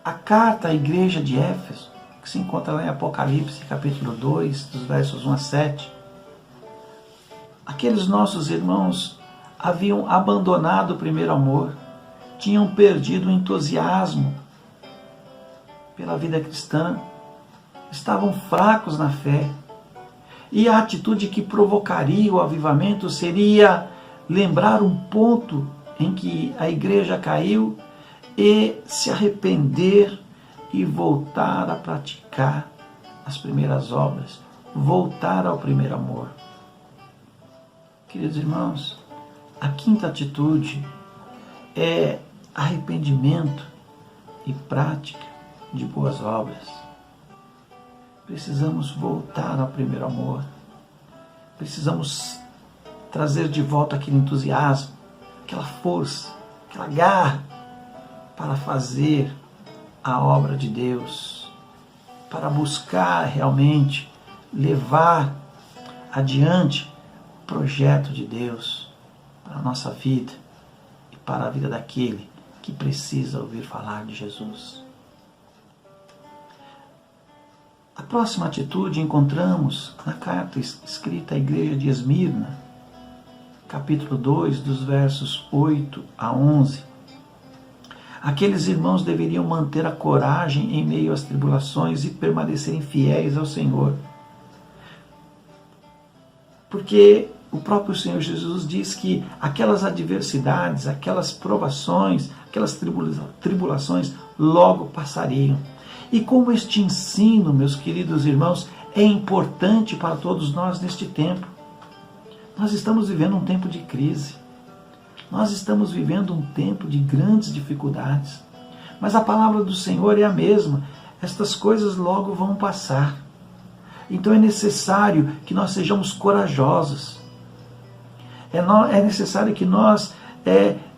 N: A carta à igreja de Éfeso, que se encontra lá em Apocalipse, capítulo 2, dos versos 1 a 7. Aqueles nossos irmãos haviam abandonado o primeiro amor, tinham perdido o entusiasmo pela vida cristã, estavam fracos na fé, e a atitude que provocaria o avivamento seria lembrar um ponto em que a igreja caiu e se arrepender e voltar a praticar as primeiras obras, voltar ao primeiro amor. Queridos irmãos, a quinta atitude é arrependimento e prática de boas obras. Precisamos voltar ao primeiro amor. Precisamos trazer de volta aquele entusiasmo, aquela força, aquela garra para fazer a obra de Deus, para buscar realmente levar adiante o projeto de Deus para a nossa vida e para a vida daquele que precisa ouvir falar de Jesus. A próxima atitude encontramos na carta escrita à igreja de Esmirna, capítulo 2, dos versos 8 a 11. Aqueles irmãos deveriam manter a coragem em meio às tribulações e permanecerem fiéis ao Senhor. Porque o próprio Senhor Jesus diz que aquelas adversidades, aquelas provações, aquelas tribulações logo passariam. E como este ensino, meus queridos irmãos, é importante para todos nós neste tempo. Nós estamos vivendo um tempo de crise. Nós estamos vivendo um tempo de grandes dificuldades. Mas a palavra do Senhor é a mesma. Estas coisas logo vão passar. Então é necessário que nós sejamos corajosos. É necessário que nós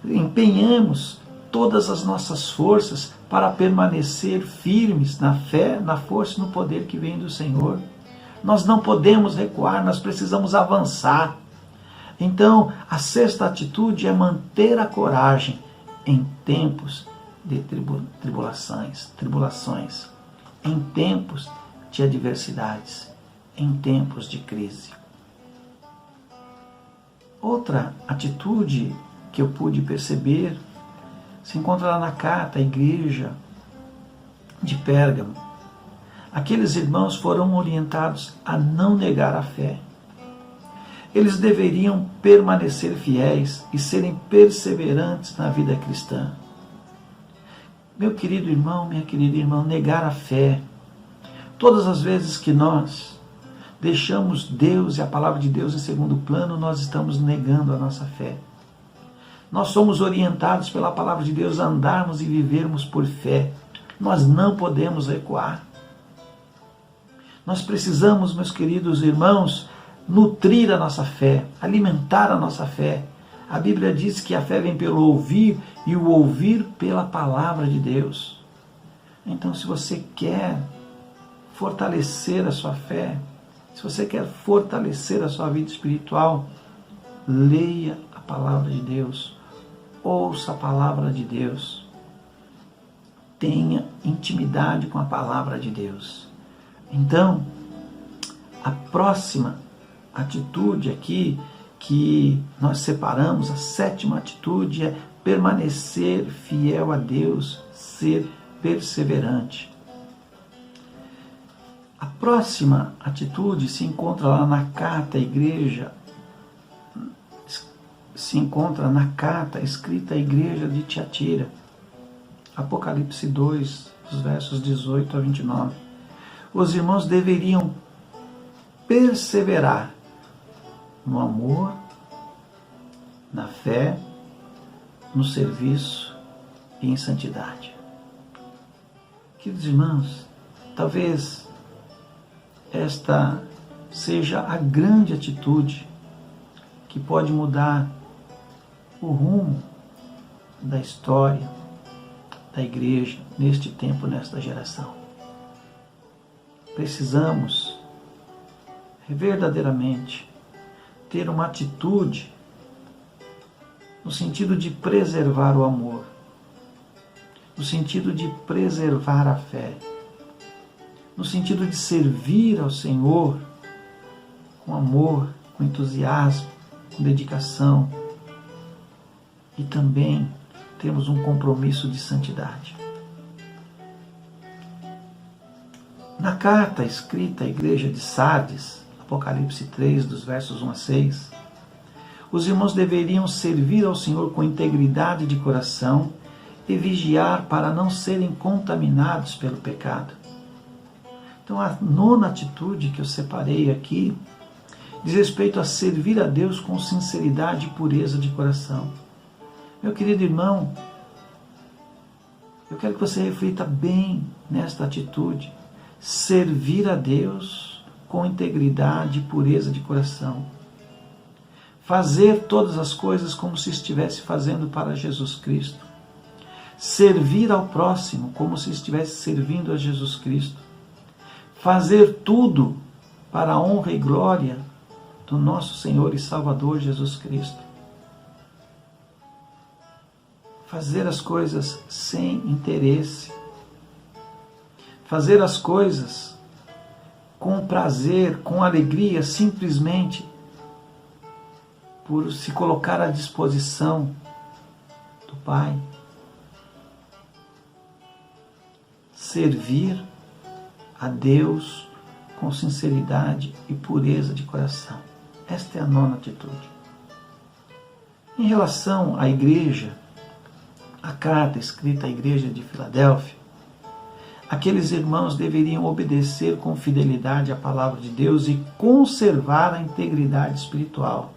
N: empenhemos todas as nossas forças para permanecer firmes na fé, na força e no poder que vem do Senhor. Nós não podemos recuar, nós precisamos avançar. Então, a sexta atitude é manter a coragem em tempos de tribulações, em tempos de adversidades, em tempos de crise. Outra atitude que eu pude perceber se encontra lá na carta à igreja de Pérgamo. Aqueles irmãos foram orientados a não negar a fé. Eles deveriam permanecer fiéis e serem perseverantes na vida cristã. Meu querido irmão, minha querida irmã, negar a fé. Todas as vezes que nós deixamos Deus e a palavra de Deus em segundo plano, nós estamos negando a nossa fé. Nós somos orientados pela palavra de Deus a andarmos e vivermos por fé. Nós não podemos recuar. Nós precisamos, meus queridos irmãos, nutrir a nossa fé, alimentar a nossa fé. A Bíblia diz que a fé vem pelo ouvir e o ouvir pela palavra de Deus. Então, se você quer fortalecer a sua fé, se você quer fortalecer a sua vida espiritual, leia a palavra de Deus, ouça a palavra de Deus, tenha intimidade com a palavra de Deus. Então, a próxima atitude aqui que nós separamos, a sétima atitude é permanecer fiel a Deus, ser perseverante. A próxima atitude se encontra lá na carta à igreja, escrita à igreja de Tiatira, Apocalipse 2, dos versos 18 a 29. Os irmãos deveriam perseverar no amor, na fé, no serviço e em santidade. Queridos irmãos, talvez esta seja a grande atitude que pode mudar o rumo da história da igreja neste tempo, nesta geração. Precisamos verdadeiramente ter uma atitude no sentido de preservar o amor, no sentido de preservar a fé, no sentido de servir ao Senhor com amor, com entusiasmo, com dedicação, e também temos um compromisso de santidade. Na carta escrita à igreja de Sardes, Apocalipse 3, dos versos 1 a 6, os irmãos deveriam servir ao Senhor com integridade de coração e vigiar para não serem contaminados pelo pecado. Então, a nona atitude que eu separei aqui diz respeito a servir a Deus com sinceridade e pureza de coração. Meu querido irmão, eu quero que você reflita bem nesta atitude. Servir a Deus com integridade e pureza de coração. Fazer todas as coisas como se estivesse fazendo para Jesus Cristo. Servir ao próximo como se estivesse servindo a Jesus Cristo. Fazer tudo para a honra e glória do nosso Senhor e Salvador Jesus Cristo. Fazer as coisas sem interesse. Fazer as coisas com prazer, com alegria, simplesmente por se colocar à disposição do Pai. Servir a Deus com sinceridade e pureza de coração. Esta é a nona atitude. Em relação à igreja, a carta escrita à igreja de Filadélfia, aqueles irmãos deveriam obedecer com fidelidade à palavra de Deus e conservar a integridade espiritual.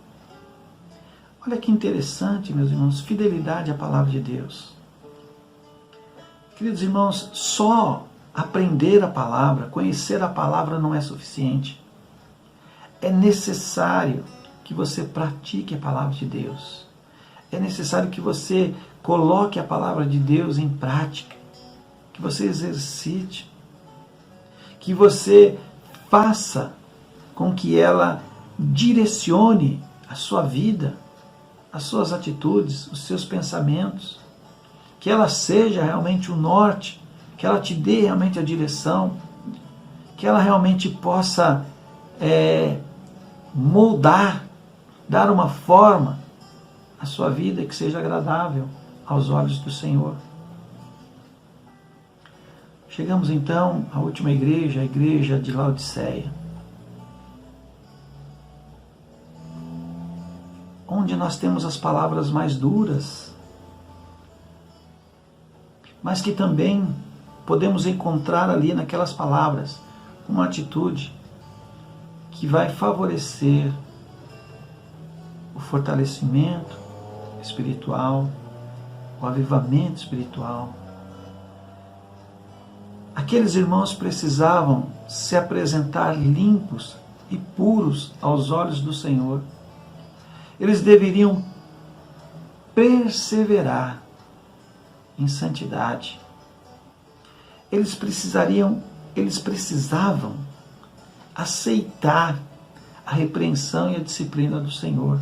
N: Olha que interessante, meus irmãos, fidelidade à palavra de Deus. Queridos irmãos, só aprender a palavra, conhecer a palavra não é suficiente. É necessário que você pratique a palavra de Deus. É necessário que você coloque a palavra de Deus em prática, que você exercite, que você faça com que ela direcione a sua vida, as suas atitudes, os seus pensamentos, que ela seja realmente o norte, que ela te dê realmente a direção, que ela realmente possa moldar, dar uma forma à sua vida que seja agradável aos olhos do Senhor. Chegamos então à última igreja, a igreja de Laodiceia, onde nós temos as palavras mais duras, mas que também podemos encontrar ali naquelas palavras uma atitude que vai favorecer o fortalecimento espiritual, o avivamento espiritual. Aqueles irmãos precisavam se apresentar limpos e puros aos olhos do Senhor. Eles deveriam perseverar em santidade. Eles precisavam aceitar a repreensão e a disciplina do Senhor.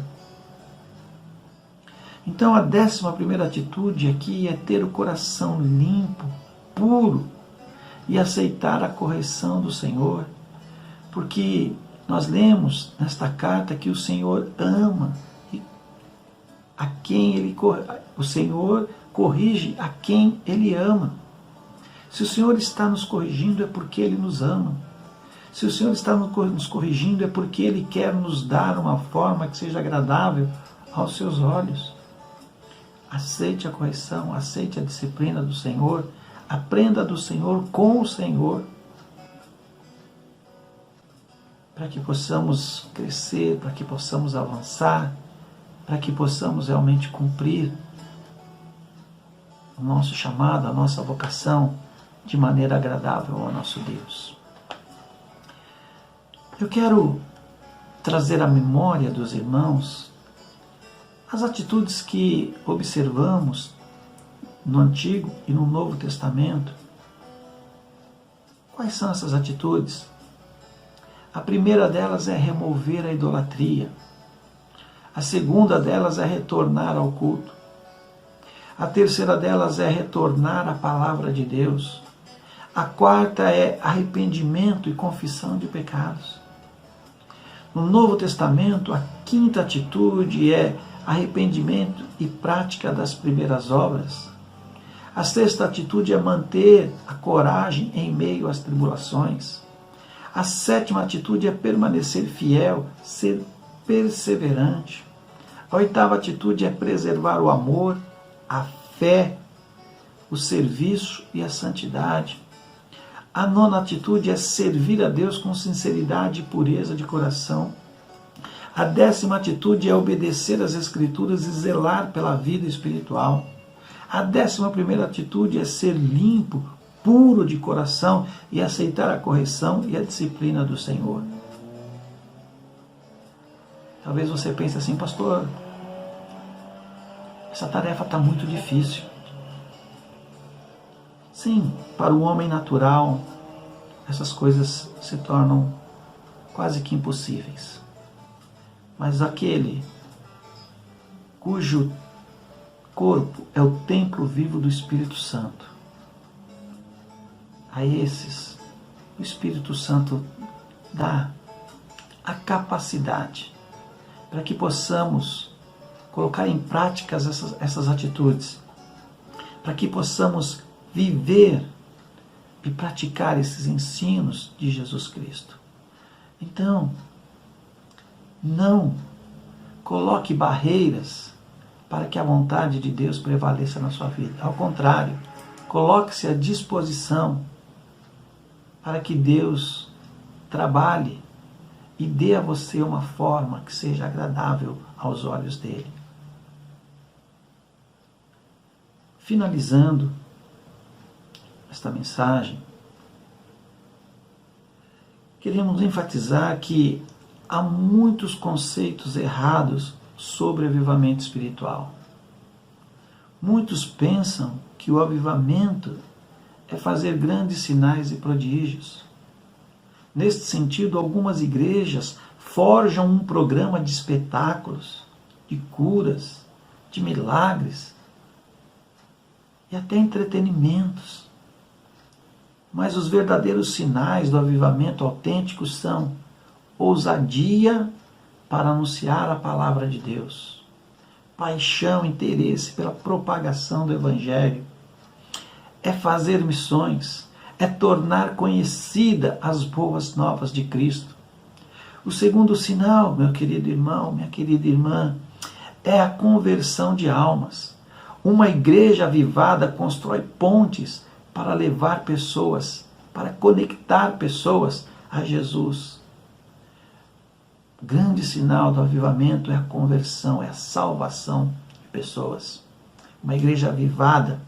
N: Então a 11ª atitude aqui é ter o coração limpo, puro, e aceitar a correção do Senhor, porque nós lemos nesta carta que o Senhor ama a quem o Senhor corrige a quem Ele ama. Se o Senhor está nos corrigindo é porque Ele nos ama. Se o Senhor está nos corrigindo é porque Ele quer nos dar uma forma que seja agradável aos seus olhos. Aceite a correção, aceite a disciplina do Senhor, aprenda do Senhor com o Senhor, para que possamos crescer, para que possamos avançar, para que possamos realmente cumprir o nosso chamado, a nossa vocação, de maneira agradável ao nosso Deus. Eu quero trazer à memória dos irmãos as atitudes que observamos no Antigo e no Novo Testamento. Quais são essas atitudes? A primeira delas é remover a idolatria. A segunda delas é retornar ao culto. A terceira delas é retornar à palavra de Deus. A quarta é arrependimento e confissão de pecados. No Novo Testamento, a quinta atitude é arrependimento e prática das primeiras obras. A sexta atitude é manter a coragem em meio às tribulações. A sétima atitude é permanecer fiel, ser perseverante. A oitava atitude é preservar o amor, a fé, o serviço e a santidade. A nona atitude é servir a Deus com sinceridade e pureza de coração. A 10ª atitude é obedecer às Escrituras e zelar pela vida espiritual. A 11ª atitude é ser limpo, puro de coração e aceitar a correção e a disciplina do Senhor. Talvez você pense assim, pastor, essa tarefa está muito difícil. Sim, para o homem natural, essas coisas se tornam quase que impossíveis. Mas aquele cujo corpo é o templo vivo do Espírito Santo, a esses o Espírito Santo dá a capacidade para que possamos colocar em prática essas atitudes, para que possamos viver e praticar esses ensinos de Jesus Cristo. Então, não coloque barreiras para que a vontade de Deus prevaleça na sua vida. Ao contrário, coloque-se à disposição para que Deus trabalhe e dê a você uma forma que seja agradável aos olhos dele. Finalizando esta mensagem, queremos enfatizar que há muitos conceitos errados sobre avivamento espiritual. Muitos pensam que o avivamento é fazer grandes sinais e prodígios. Neste sentido, algumas igrejas forjam um programa de espetáculos, de curas, de milagres e até entretenimentos. Mas os verdadeiros sinais do avivamento autêntico são ousadia para anunciar a palavra de Deus, paixão, interesse pela propagação do Evangelho, é fazer missões, é tornar conhecida as boas novas de Cristo. O segundo sinal, meu querido irmão, minha querida irmã, é a conversão de almas. Uma igreja avivada constrói pontes para levar pessoas, para conectar pessoas a Jesus. O grande sinal do avivamento é a conversão, é a salvação de pessoas. Uma igreja avivada,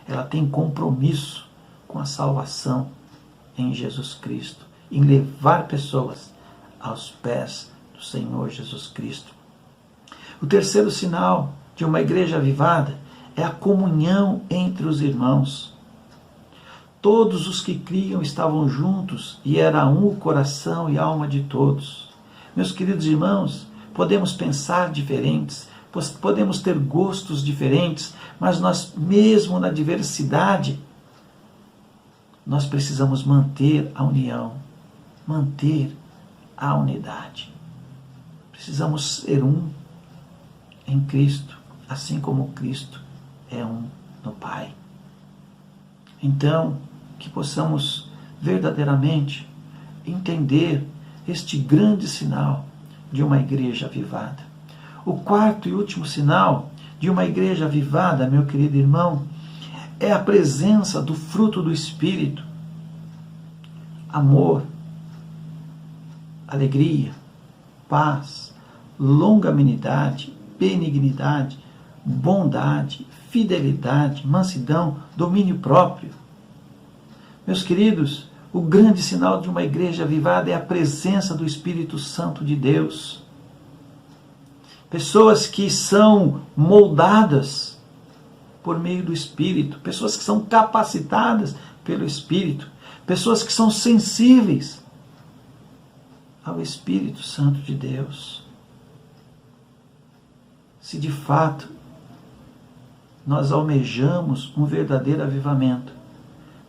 N: ela tem compromisso com a salvação em Jesus Cristo, em levar pessoas aos pés do Senhor Jesus Cristo. O terceiro sinal de uma igreja avivada é a comunhão entre os irmãos. Todos os que criam estavam juntos e era um o coração e alma de todos. Meus queridos irmãos, podemos pensar diferentes, podemos ter gostos diferentes, mas nós, mesmo na diversidade, nós precisamos manter a união, manter a unidade. Precisamos ser um em Cristo, assim como Cristo é um no Pai. Então, que possamos verdadeiramente entender este grande sinal de uma igreja avivada. O quarto e último sinal de uma igreja avivada, meu querido irmão, é a presença do fruto do Espírito. Amor, alegria, paz, longanimidade, benignidade, bondade, fidelidade, mansidão, domínio próprio. Meus queridos, o grande sinal de uma igreja avivada é a presença do Espírito Santo de Deus. Pessoas que são moldadas por meio do Espírito, pessoas que são capacitadas pelo Espírito, pessoas que são sensíveis ao Espírito Santo de Deus. Se de fato nós almejamos um verdadeiro avivamento,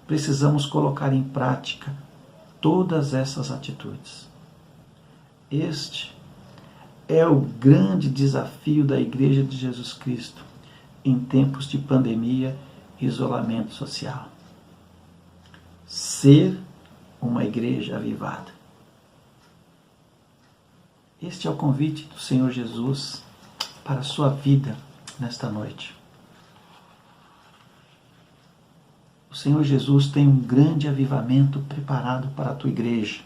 N: precisamos colocar em prática todas essas atitudes. Este é o grande desafio da Igreja de Jesus Cristo em tempos de pandemia e isolamento social. Ser uma igreja avivada. Este é o convite do Senhor Jesus para a sua vida nesta noite. O Senhor Jesus tem um grande avivamento preparado para a tua igreja,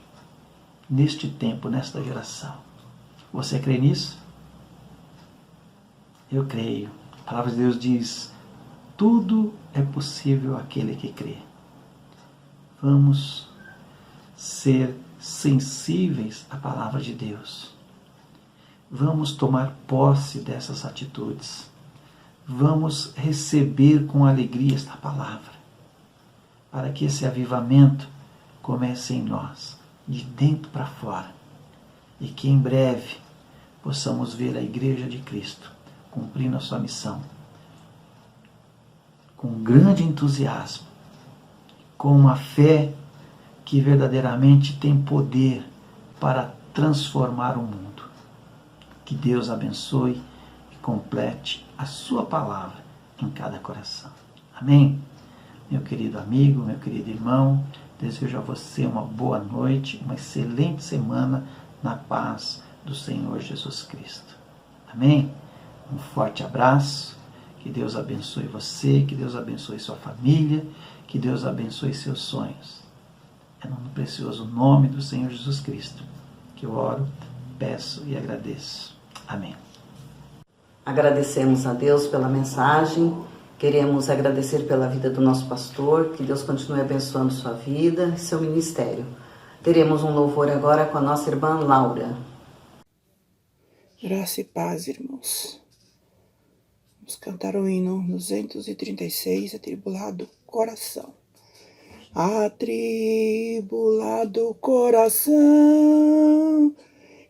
N: neste tempo, nesta geração. Você crê nisso? Eu creio. A palavra de Deus diz, tudo é possível àquele que crê. Vamos ser sensíveis à palavra de Deus. Vamos tomar posse dessas atitudes. Vamos receber com alegria esta palavra, para que esse avivamento comece em nós, de dentro para fora, e que em breve possamos ver a Igreja de Cristo cumprindo a sua missão com grande entusiasmo, com uma fé que verdadeiramente tem poder para transformar o mundo. Que Deus abençoe e complete a sua palavra em cada coração. Amém? Meu querido amigo, meu querido irmão, desejo a você uma boa noite, uma excelente semana na paz do Senhor Jesus Cristo. Amém? Um forte abraço, que Deus abençoe você, que Deus abençoe sua família, que Deus abençoe seus sonhos. É no precioso nome do Senhor Jesus Cristo que eu oro, peço e agradeço. Amém.
B: Agradecemos a Deus pela mensagem, queremos agradecer pela vida do nosso pastor, que Deus continue abençoando sua vida e seu ministério. Teremos um louvor agora com a nossa irmã Laura.
O: Graça e paz, irmãos. Vamos cantar o hino 236, Atribulado Coração. Atribulado coração,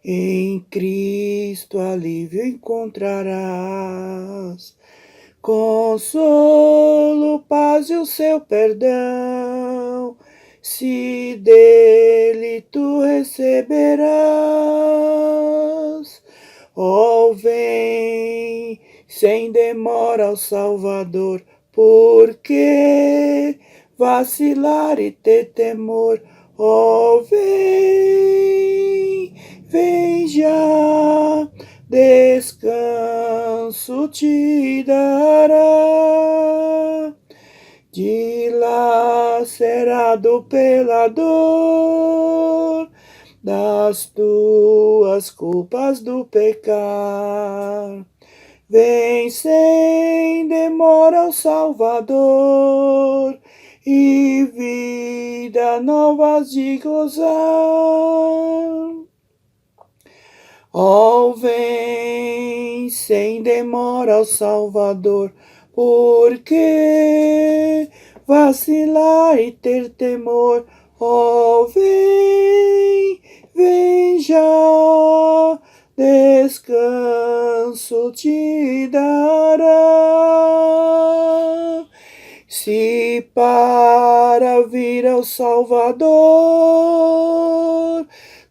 O: Em Cristo alívio encontrarás, consolo, paz e o seu perdão, se dele tu receberás. Ó, vem sem demora ao Salvador, porque vacilar e ter temor. Ó, vem já, descanso te dará. Dilacerado pela dor das tuas culpas do pecar, vem sem demora ao Salvador, e vida novas de gozar. Ó, vem sem demora ao Salvador, porque vacilar e ter temor. Ó, vem já, descanso te dará. Se para vir ao Salvador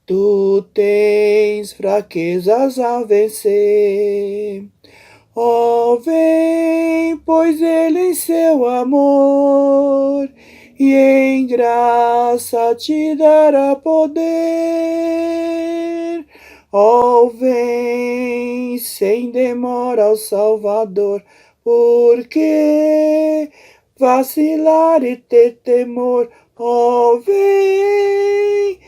O: tu tens fraquezas a vencer, ó, vem, pois ele em seu amor e em graça te dará poder. Ó, vem sem demora ao Salvador, porque vacilar e ter temor. Ó, vem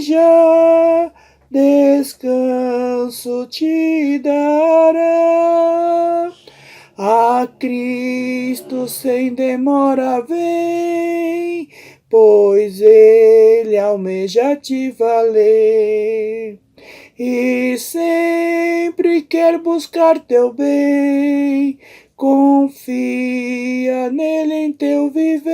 O: já, descanso te dará. A Cristo sem demora vem, pois ele almeja te valer, e sempre quer buscar teu bem. Confia nele em teu viver.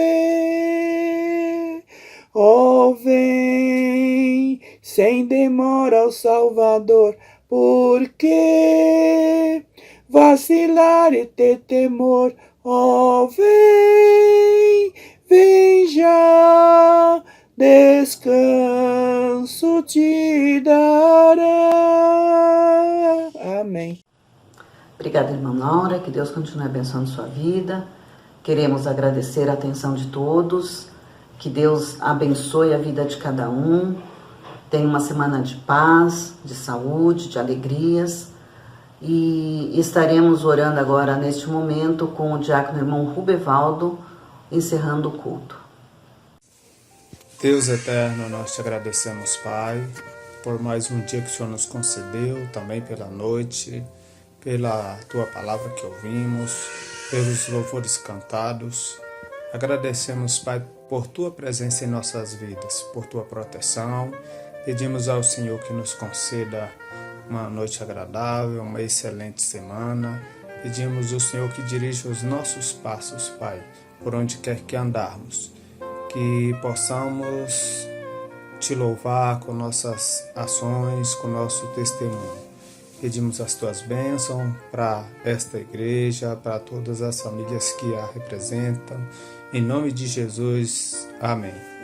O: Ó, vem sem demora ao Salvador, porque vacilar e ter temor. Ó, vem já, descanso te dará. Amém.
B: Obrigada, irmã Laura, que Deus continue abençoando sua vida. Queremos agradecer a atenção de todos, que Deus abençoe a vida de cada um. Tenha uma semana de paz, de saúde, de alegrias. E estaremos orando agora, neste momento, com o diácono irmão Rubevaldo, encerrando o culto.
P: Deus eterno, nós te agradecemos, Pai, por mais um dia que o Senhor nos concedeu, também pela noite, pela Tua palavra que ouvimos, pelos louvores cantados. Agradecemos, Pai, por Tua presença em nossas vidas, por Tua proteção. Pedimos ao Senhor que nos conceda uma noite agradável, uma excelente semana. Pedimos ao Senhor que dirija os nossos passos, Pai, por onde quer que andarmos. Que possamos Te louvar com nossas ações, com nosso testemunho. Pedimos as Tuas bênçãos para esta igreja, para todas as famílias que a representam. Em nome de Jesus, amém.